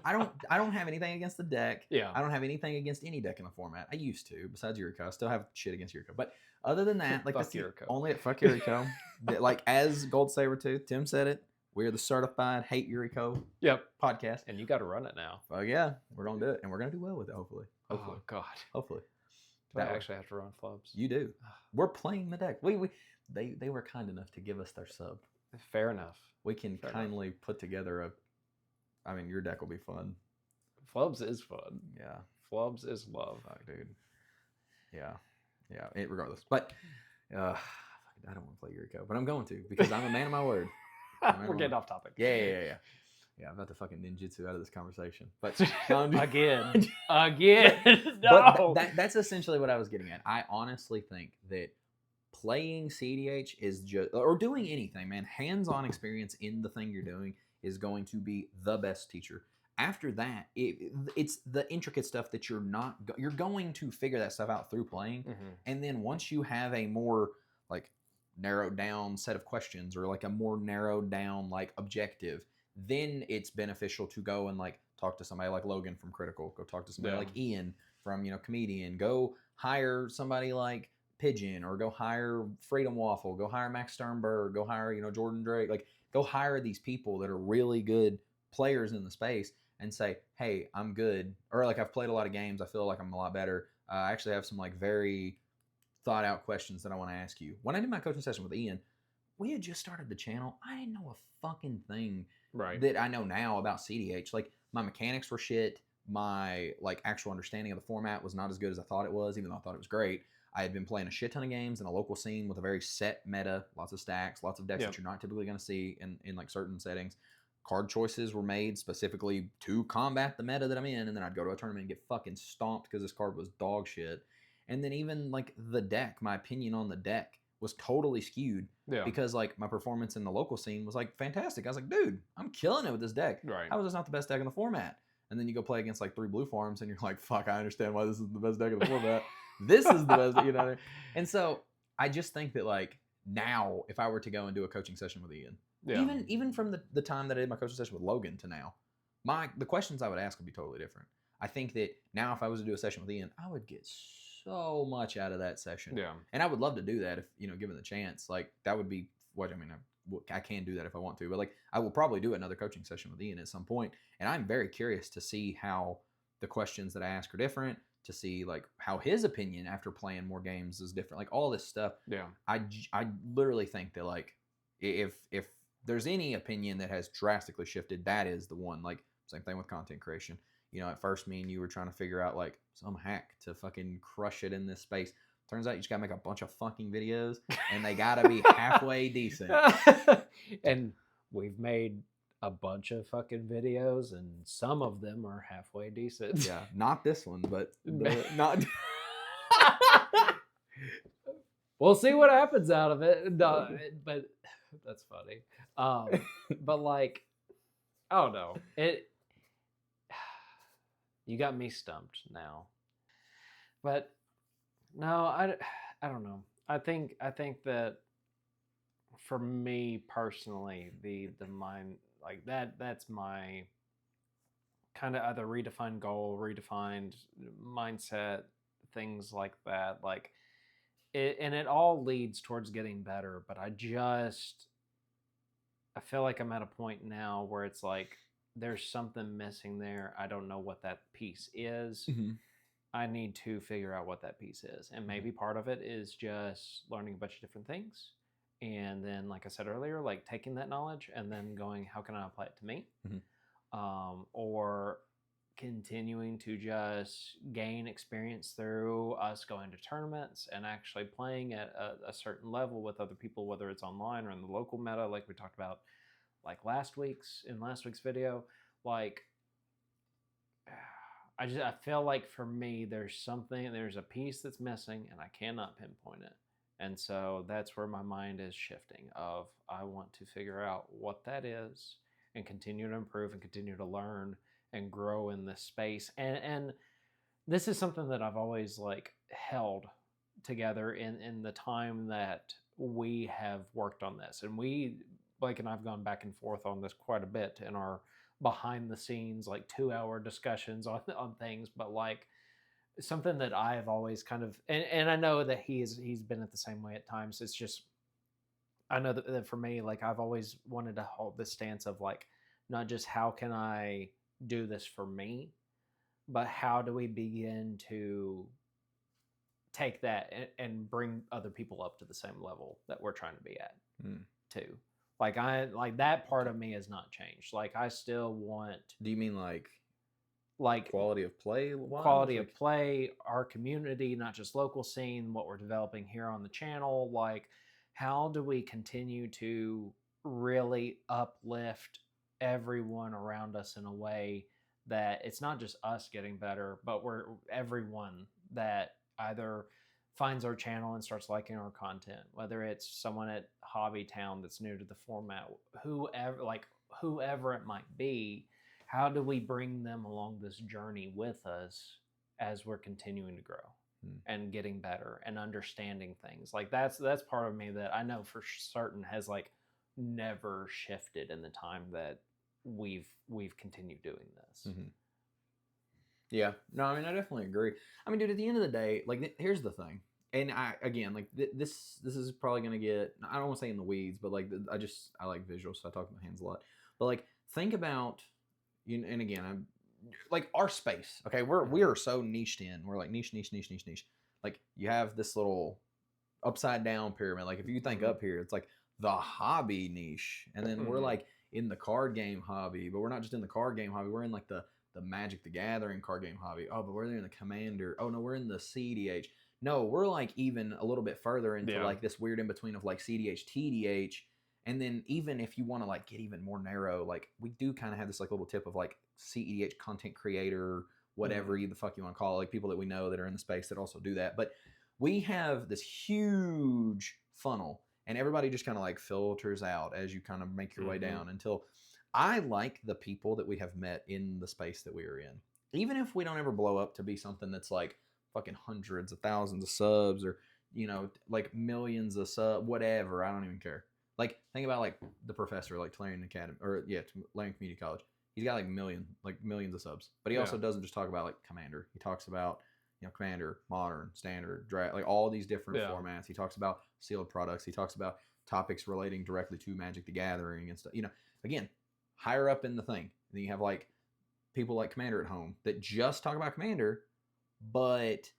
don't have anything against the deck. Yeah. I don't have anything against any deck in the format. I used to, besides Yuriko. I still have shit against Yuriko. But other than that, like fuck Yuriko. Only at fuck Yuriko. Like as Gold Sabertooth, Tim said it. We're the certified hate Yuriko podcast. And you got to run it now. Oh yeah, we're gonna do it, and we're gonna do well with it. Hopefully. Oh God. Hopefully. Do I actually have to run flubs? You do. We're playing the deck. They were kind enough to give us their sub. Fair enough. We can kindly put together I mean, your deck will be fun. Flubs is fun. Yeah. Flubs is love. Fuck, dude. Yeah. Yeah. Regardless. But I don't want to play Yuriko, but I'm going to because I'm a man of my word. We're getting off topic. Yeah. Yeah, I'm about to fucking ninjutsu out of this conversation. But again. No. But that's essentially what I was getting at. I honestly think that playing cEDH is just, or doing anything, man, hands-on experience in the thing you're doing is going to be the best teacher. After that, it's the intricate stuff that you're going to figure that stuff out through playing. And then once you have a more like narrowed down set of questions or like a more narrowed down like objective, then it's beneficial to go and like talk to somebody like Logan from Critical, go talk to somebody like Ian from, Comedian, go hire somebody like Pigeon, or go hire Freedom Waffle, go hire Max Sternberg, go hire, Jordan Drake, like go hire these people that are really good players in the space and say, hey, I'm good. Or like, I've played a lot of games. I feel like I'm a lot better. I actually have some like very thought out questions that I want to ask you. When I did my coaching session with Ian, we had just started the channel. I didn't know a fucking thing that I know now about cEDH. Like my mechanics were shit. My like actual understanding of the format was not as good as I thought it was, even though I thought it was great. I had been playing a shit ton of games in a local scene with a very set meta, lots of stacks, lots of decks that you're not typically going to see in like certain settings. Card choices were made specifically to combat the meta that I'm in, and then I'd go to a tournament and get fucking stomped because this card was dog shit. And then even like the deck, my opinion on the deck was totally skewed because like my performance in the local scene was like fantastic. I was like, dude, I'm killing it with this deck. How is this not the best deck in the format? And then you go play against like 3 blue farms and you're like, fuck, I understand why this is the best deck in the format. This is the best, And so I just think that like now, if I were to go and do a coaching session with Ian, even from the time that I did my coaching session with Logan to now, the questions I would ask would be totally different. I think that now if I was to do a session with Ian, I would get so much out of that session. And I would love to do that if, given the chance. Like that would be what, I can do that if I want to, but like I will probably do another coaching session with Ian at some point. And I'm very curious to see how the questions that I ask are different, to see like how his opinion after playing more games is different, like all this stuff. I literally think that like if there's any opinion that has drastically shifted, that is the one. Like same thing with content creation. At first me and you were trying to figure out like some hack to fucking crush it in this space. Turns out you just gotta make a bunch of fucking videos and they gotta be halfway decent. And we've made a bunch of fucking videos and some of them are halfway decent. Yeah, not this one, but not. We'll see what happens out of it. No, but that's funny. But like, I don't know. You got me stumped now. But no, I don't know. I think that for me personally, the mind like that's my kind of either redefined goal, redefined mindset, things like that. Like it all leads towards getting better, but I feel like I'm at a point now where it's like there's something missing there. I don't know what that piece is. I need to figure out what that piece is. And maybe part of it is just learning a bunch of different things. And then, like I said earlier, like taking that knowledge and then going, how can I apply it to me? Or continuing to just gain experience through us going to tournaments and actually playing at a certain level with other people, whether it's online or in the local meta, like we talked about like last week's video. Like I feel like for me there's a piece that's missing and I cannot pinpoint it. And so that's where my mind is shifting of I want to figure out what that is and continue to improve and continue to learn and grow in this space. And this is something that I've always like held together in the time that we have worked on this. And Blake and I've gone back and forth on this quite a bit in our behind the scenes, like 2-hour discussions on things, but like something that I have always kind of, and I know that he's been at the same way at times. It's just, I know that for me, like I've always wanted to hold this stance of like, not just how can I do this for me, but how do we begin to take that and bring other people up to the same level that we're trying to be at too. Like that part of me has not changed. Like I still want. Do you mean like quality of play? Quality of play, our community, not just local scene, what we're developing here on the channel. Like, how do we continue to really uplift everyone around us in a way that it's not just us getting better, but we're everyone that either finds our channel and starts liking our content, whether it's someone at Hobby Town that's new to the format, whoever it might be. How do we bring them along this journey with us as we're continuing to grow and getting better and understanding things? Like that's part of me that I know for certain has like never shifted in the time that we've continued doing this. Yeah, no, I mean I definitely agree. I mean, dude, at the end of the day, like here's the thing, and I again like this is probably gonna get, I don't want to say in the weeds, but like I like visuals, so I talk with my hands a lot. But like think about, and again, I'm like our space. Okay, we are so niched in. We're like niche. Like you have this little upside down pyramid. Like if you think up here, it's like the hobby niche, and then we're like in the card game hobby, but we're not just in the card game hobby. We're in like the Magic the Gathering card game hobby. Oh, but we're in the Commander. Oh no, we're in the cEDH. No, we're like even a little bit further into like this weird in between of like cEDH, TDH. And then even if you want to like get even more narrow, like we do kind of have this like little tip of like cEDH content creator, whatever the fuck you want to call it, like people that we know that are in the space that also do that. But we have this huge funnel and everybody just kind of like filters out as you kind of make your way down until I like the people that we have met in the space that we are in. Even if we don't ever blow up to be something that's like fucking hundreds of thousands of subs or, like millions of subs, whatever, I don't even care. Like, think about like the professor, like Tulane Academy, or Tulane Community College. He's got like millions of subs, but he also doesn't just talk about like Commander. He talks about Commander, Modern, Standard, Draft, like all these different formats. He talks about sealed products. He talks about topics relating directly to Magic the Gathering and stuff. Again, higher up in the thing. And then you have like people like Commander at Home that just talk about Commander, but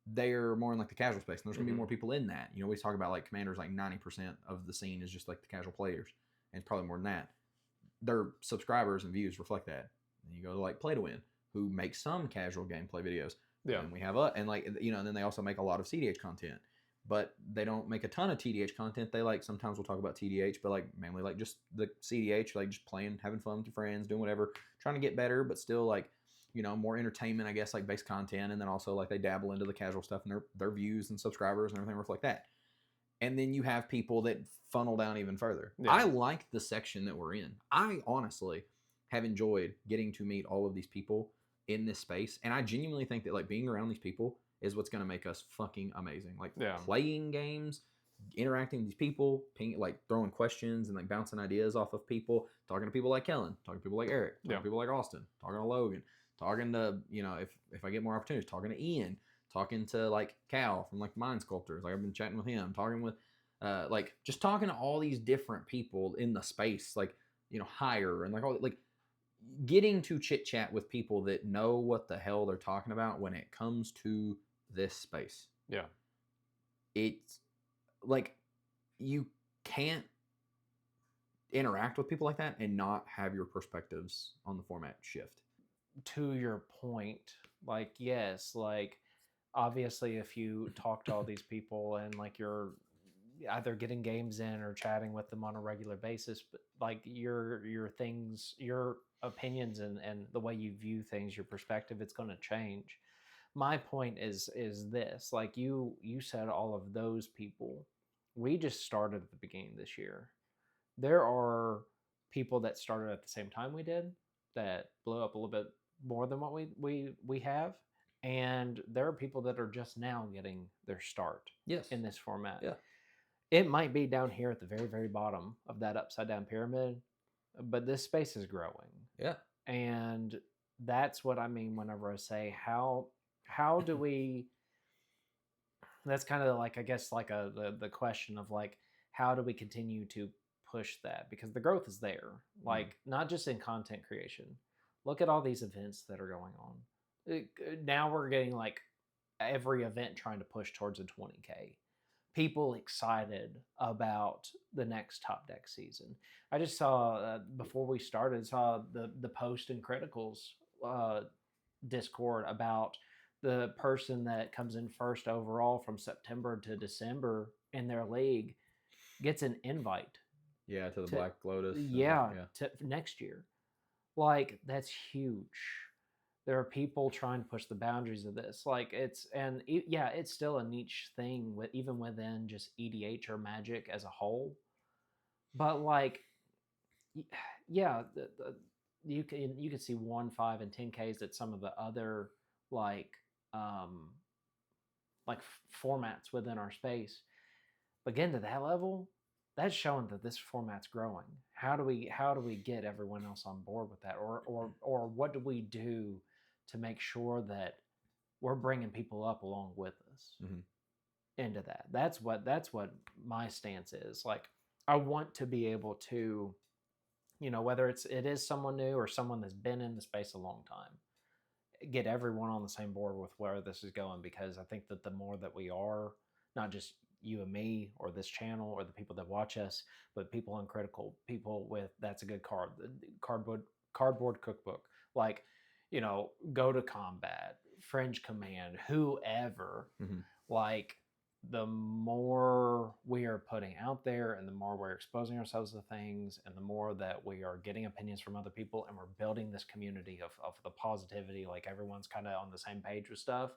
they're more in like the casual space. And there's going to be more people in that. We always talk about like Commander's like 90% of the scene is just like the casual players. And it's probably more than that. Their subscribers and views reflect that. And you go to like Play to Win, who makes some casual gameplay videos. Yeah. And we have and then they also make a lot of cEDH content. But they don't make a ton of TDH content. They like, sometimes we'll talk about TDH, but like mainly like just the cEDH, like just playing, having fun with your friends, doing whatever, trying to get better, but still like, more entertainment, I guess, like base content. And then also like they dabble into the casual stuff and their views and subscribers and everything reflect that. And then you have people that funnel down even further. Yeah. I like the section that we're in. I honestly have enjoyed getting to meet all of these people in this space. And I genuinely think that like being around these people is what's going to make us fucking amazing. Like playing games, interacting with these people, like throwing questions and like bouncing ideas off of people, talking to people like Kellen, talking to people like Eric, talking to people like Austin, talking to Logan, talking to, if I get more opportunities, talking to Ian, talking to like Cal from like Mind Sculptors. Like I've been chatting with him, talking with, like just talking to all these different people in the space, like, higher and like all like getting to chit chat with people that know what the hell they're talking about when it comes to this space. Yeah. It's like you can't interact with people like that and not have your perspectives on the format shift. To your point, like, yes, like obviously if you talk to all these people and like you're either getting games in or chatting with them on a regular basis, but like your things, your opinions and the way you view things, your perspective, it's going to change. My point is this, like you said, all of those people, we just started at the beginning this year. There are people that started at the same time we did that blew up a little bit more than what we have, and there are people that are just now getting their start in this format. Yeah. It might be down here at the very, very bottom of that upside down pyramid, but this space is growing. Yeah. And that's what I mean whenever I say how do we, that's kind of like, I guess, like the question of like, how do we continue to push that? Because the growth is there, like not just in content creation. Look at all these events that are going on. Now we're getting like every event trying to push towards a 20K. People excited about the next Top Deck season. I just saw before we started, saw the post in Criticals Discord about the person that comes in first overall from September to December in their league gets an invite. Yeah, to the Black Lotus. Yeah, to next year. Like, that's huge. There are people trying to push the boundaries of this. Like, it's still a niche thing even within just EDH or Magic as a whole. But like, yeah, you can see 1, 5, and 10Ks at some of the other like formats within our space. But getting to that level, that's showing that this format's growing. How do we get everyone else on board with that, or what do we do to make sure that we're bringing people up along with us into that? That's what my stance is. Like, I want to be able to, whether it is someone new or someone that's been in the space a long time, get everyone on the same board with where this is going, because I think that the more that we are, not just you and me or this channel or the people that watch us, but people on Critical, people with That's a Good Card, the cardboard cookbook, like, Go to Combat, Fringe Command, whoever, like, the more we are putting out there and the more we're exposing ourselves to things and the more that we are getting opinions from other people and we're building this community of the positivity, like everyone's kind of on the same page with stuff,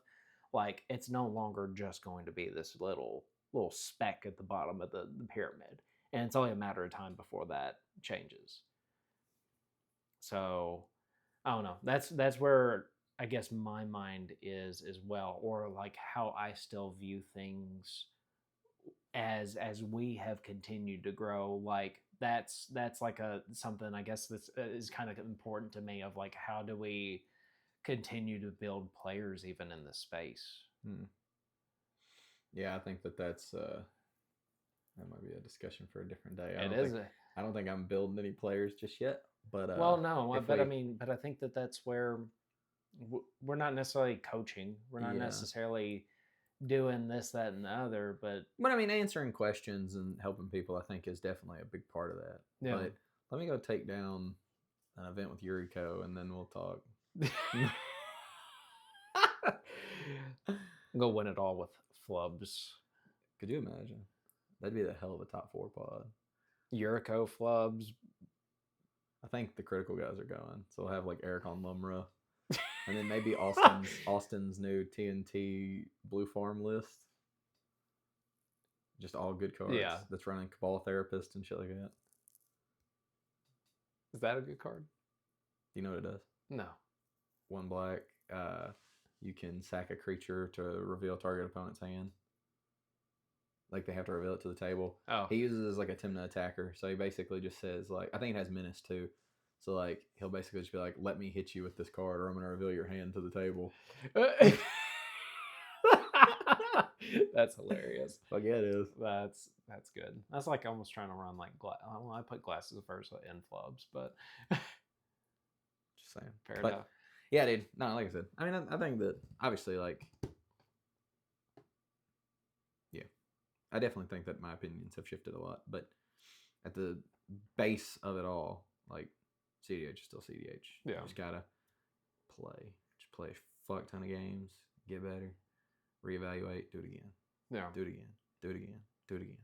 like, it's no longer just going to be this little speck at the bottom of the pyramid, and it's only a matter of time before that changes. So I don't know, that's where I guess my mind is as well, or like how I still view things as we have continued to grow. Like, that's like something I guess that is kind of important to me, of like, how do we continue to build players even in this space? Yeah, I think that's that might be a discussion for a different day. I don't think I'm building any players just yet, but well, no, but I think that's where we're not necessarily coaching. We're not necessarily doing this, that, and the other, but I mean, answering questions and helping people, I think, is definitely a big part of that. Yeah. But let me go take down an event with Yuriko, and then we'll talk. Go win it all with flubs. Could you imagine? That'd be the hell of a top 4 pod. Yuriko, flubs. I think the Critical guys are going, so we'll have like Eric on Lumra, and then maybe Austin's new TNT Blue Farm list. Just all good cards. Yeah, that's running Cabal Therapist and shit like that. Is that a good card? Do you know what it does? No. 1 black. You can sack a creature to reveal target opponent's hand. Like, they have to reveal it to the table. Oh. He uses it as like a Timna attacker. So he basically just says, like, I think it has menace too. So like, he'll basically just be like, let me hit you with this card or I'm gonna reveal your hand to the table. That's hilarious. Like, yeah, it is. That's good. That's like almost trying to run like well, I put glasses first in flubs, but just saying. Fair enough. Yeah, dude. No, like I said, I mean, I think that obviously, like, yeah, I definitely think that my opinions have shifted a lot, but at the base of it all, like, cEDH is still cEDH. Yeah. You just gotta play. Just play a fuck ton of games, get better, reevaluate, do it again. Yeah. Do it again. Do it again. Do it again.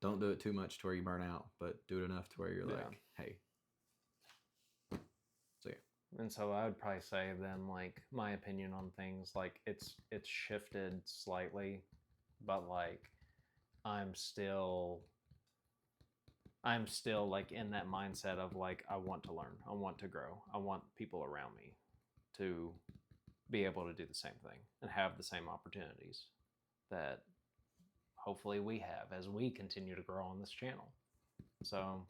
Don't do it too much to where you burn out, but do it enough to where you're like, hey. So yeah. And so I would probably say then, like, my opinion on things, like, it's shifted slightly, but like I'm still like in that mindset of like, I want to learn, I want to grow, I want people around me to be able to do the same thing and have the same opportunities that hopefully we have as we continue to grow on this channel. So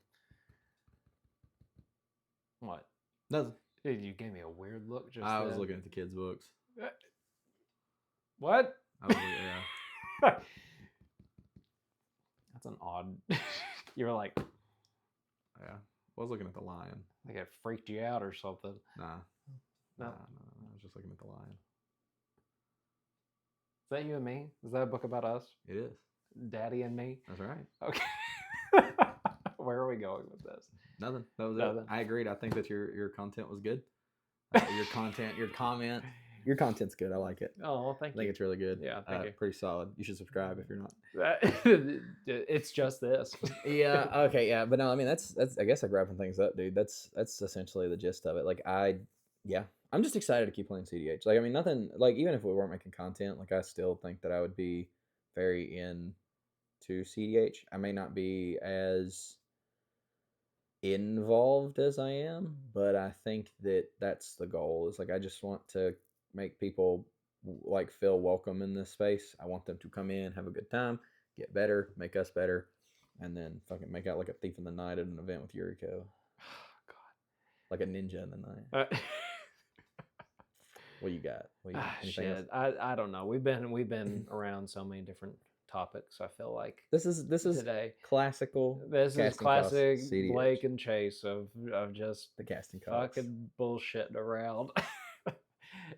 what? Nothing. You gave me a weird look just I was looking at the kids' books. What? I was looking, yeah. That's an odd. You were like, yeah. I was looking at the lion. Like it freaked you out or something. Nah. No. I was just looking at the lion. that you and me? Is that a book about us? It is. Daddy and me? That's right. Okay. Where are we going with this? Nothing. That was Nothing. it. I agreed. I think that your content was good. Your content, your comment, your content's good. I like it. Oh, thank I think you. it's really good. Yeah, thank you. Pretty solid. You should subscribe if you're not. It's just this. Yeah. Okay. Yeah. But no, I mean that's I guess like wrapping things up, dude. That's essentially the gist of it. Like I'm just excited to keep playing CDH. Like I mean nothing. Like even if we weren't making content, like I still think that I would be very into CDH. I may not be as involved as I am, but I think that that's the goal. Is like I just want to make people like feel welcome in this space. I want them to come in, have a good time, get better, make us better, and then fucking make out like a thief in the night at an event with Yuriko. God. Like a ninja in the night. What you got? Shit. I don't know. We've been around so many different topics. I feel like This is today classical. this is casting calls, classic CDH. Blake and Chase of just The casting calls. fucking bullshitting around.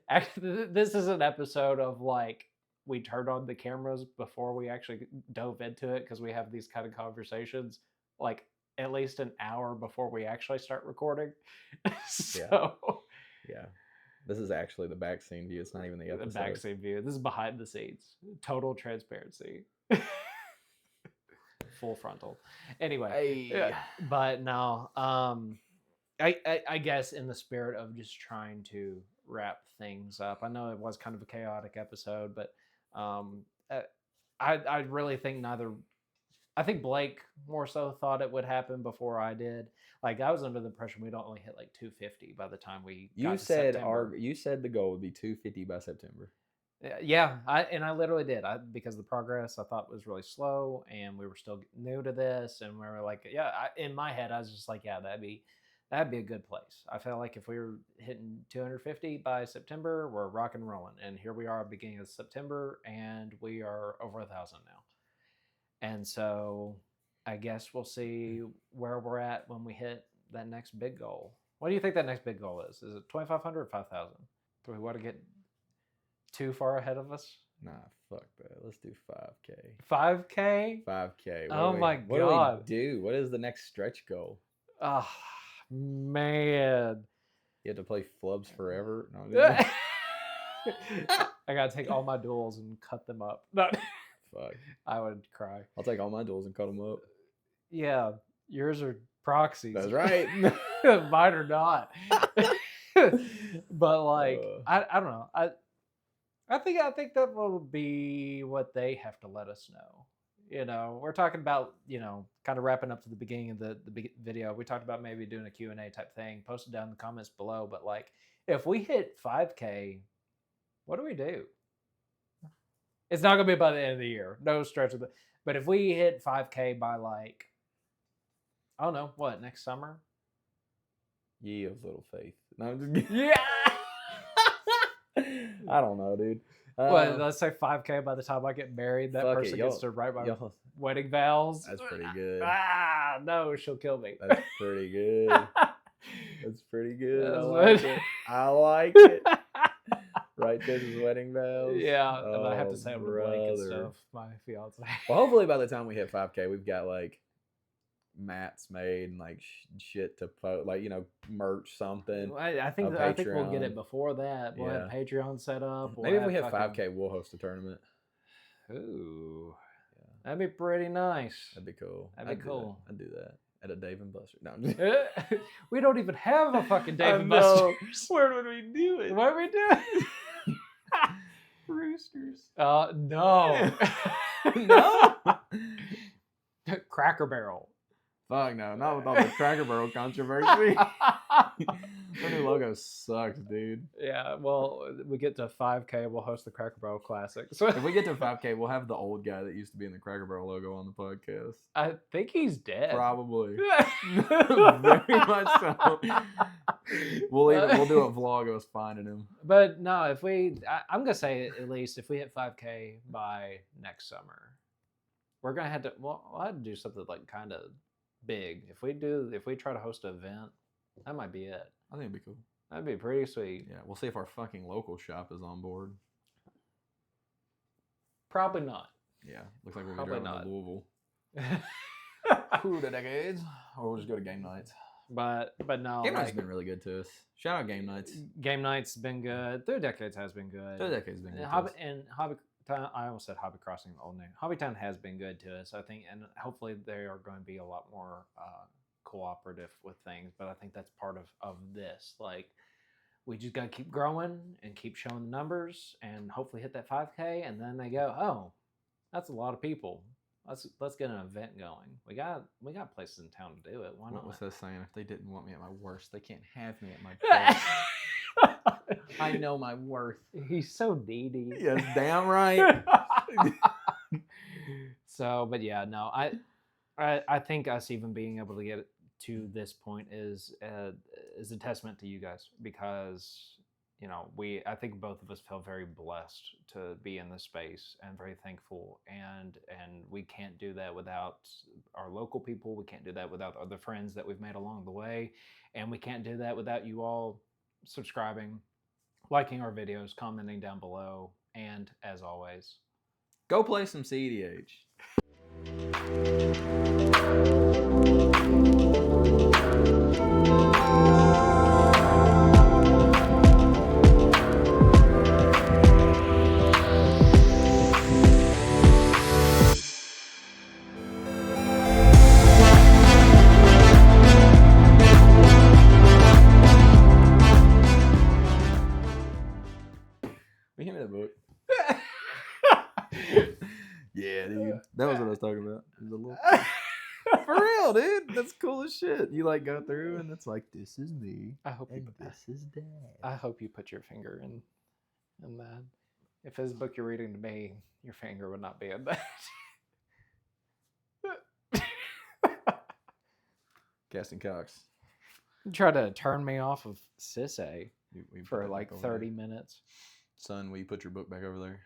Actually, this is an episode of like we turned on the cameras before we actually dove into it because we have these kind of conversations like at least an hour before we actually start recording. So yeah. This is actually the back scene view. It's not even the episode. The back scene view. This is behind the scenes. Total transparency. Full frontal. Anyway, Hey. but no. I guess in the spirit of just trying to wrap things up. I know it was kind of a chaotic episode, but I really think I think Blake more so thought it would happen before I did. Like I was under the impression we'd only hit like 250 by the time we got to September. You said the goal would be 250 by September. Yeah, I literally did. Because the progress I thought was really slow, and we were still new to this, and we were like, yeah. In my head, I was just like, yeah, that'd be a good place. I felt like if we were hitting 250 by September, we're rock and rolling. And here we are, beginning of September, and we are over 1,000 now. And so I guess we'll see where we're at when we hit that next big goal. What do you think that next big goal is? Is it 2,500 or 5,000? Do we want to get too far ahead of us? Nah, fuck that. Let's do 5K. 5K? 5K. Oh my God. What do we do? What is the next stretch goal? Oh, man. You have to play flubs forever? No, I got to take all my duels and cut them up. No. Fuck. I would cry. I'll take all my duels and cut them up. Yeah, yours are proxies. That's right. Mine are not. But like, I don't know. I think that will be what they have to let us know. You know, we're talking about, kind of wrapping up to the beginning of the video. We talked about maybe doing a Q&A type thing. Post it down in the comments below. But like, if we hit 5K, what do we do? It's not going to be by the end of the year. No stretch of it. But if we hit 5K by like, I don't know, what, next summer? Ye of little faith. No, I'm just kidding. Yeah. I don't know, dude. Well, let's say 5K by the time I get married. That person gets to write my wedding vows. That's pretty good. No, she'll kill me. That's pretty good. That's pretty good. I like it. Right, this is wedding vows. Yeah, and I have to say I'm Blake and stuff, my fiance. Well, hopefully by the time we hit 5K, we've got like mats made and like shit to post, like merch something. I think we'll get it before that. We'll have Patreon set up. Maybe if we hit 5K, we'll host a tournament. Ooh, yeah. That'd be pretty nice. That'd be cool. I'd do that at a Dave and Buster. No, we don't even have a fucking Dave and Buster's. Where would we do it? What are we doing? Roosters. No. No. Cracker Barrel. Fuck no, not with all the Cracker Barrel controversy. Their new logo sucks, dude. Yeah, well, we get to 5K, we'll host the Cracker Barrel Classic. So if we get to 5K, we'll have the old guy that used to be in the Cracker Barrel logo on the podcast. I think he's dead. Probably. Very much so. We'll do a vlog of us finding him. But no, I'm gonna say at least if we hit 5K by next summer, we're gonna have to. Well, I'll have to do something like kind of big. If we try to host an event, that might be it. I think it'd be cool. That'd be pretty sweet. Yeah, we'll see if our fucking local shop is on board. Probably not. Yeah, looks like we'll be Probably driving not. to Louisville. Through the decades, or we'll just go to game nights. But no, Game nights has been really good to us. Shout out game nights. Game nights been good. Through decades has been good. Through decades been good. Hobby Town, I almost said Hobby Crossing, the old name. Hobby Town has been good to us, I think, and hopefully they are going to be a lot more cooperative with things. But I think that's part of this. Like, we just got to keep growing and keep showing the numbers, and hopefully hit that 5K, and then they go, oh, that's a lot of people. Let's get an event going. We got places in town to do it. Why not? What was that saying? If they didn't want me at my worst, they can't have me at my best. I know my worth. He's so needy. Yes, damn right. So, but yeah, no, I think us even being able to get to this point is a testament to you guys, because you know, I think both of us feel very blessed to be in this space and very thankful, and we can't do that without our local people. We can't do that without other friends that we've made along the way, and we can't do that without you all subscribing, liking our videos, commenting down below, and as always, go play some cEDH. Hand me that book. Yeah, dude. That was what I was talking about. It was a little... For real, dude. That's cool as shit. You like go through and it's like, this is me. I hope this is Dad. I hope you put your finger in that. If this book you're reading to me, your finger would not be in that. Casting Cox. Try to turn me off of Sis A We for like 30 minutes. Son, will you put your book back over there?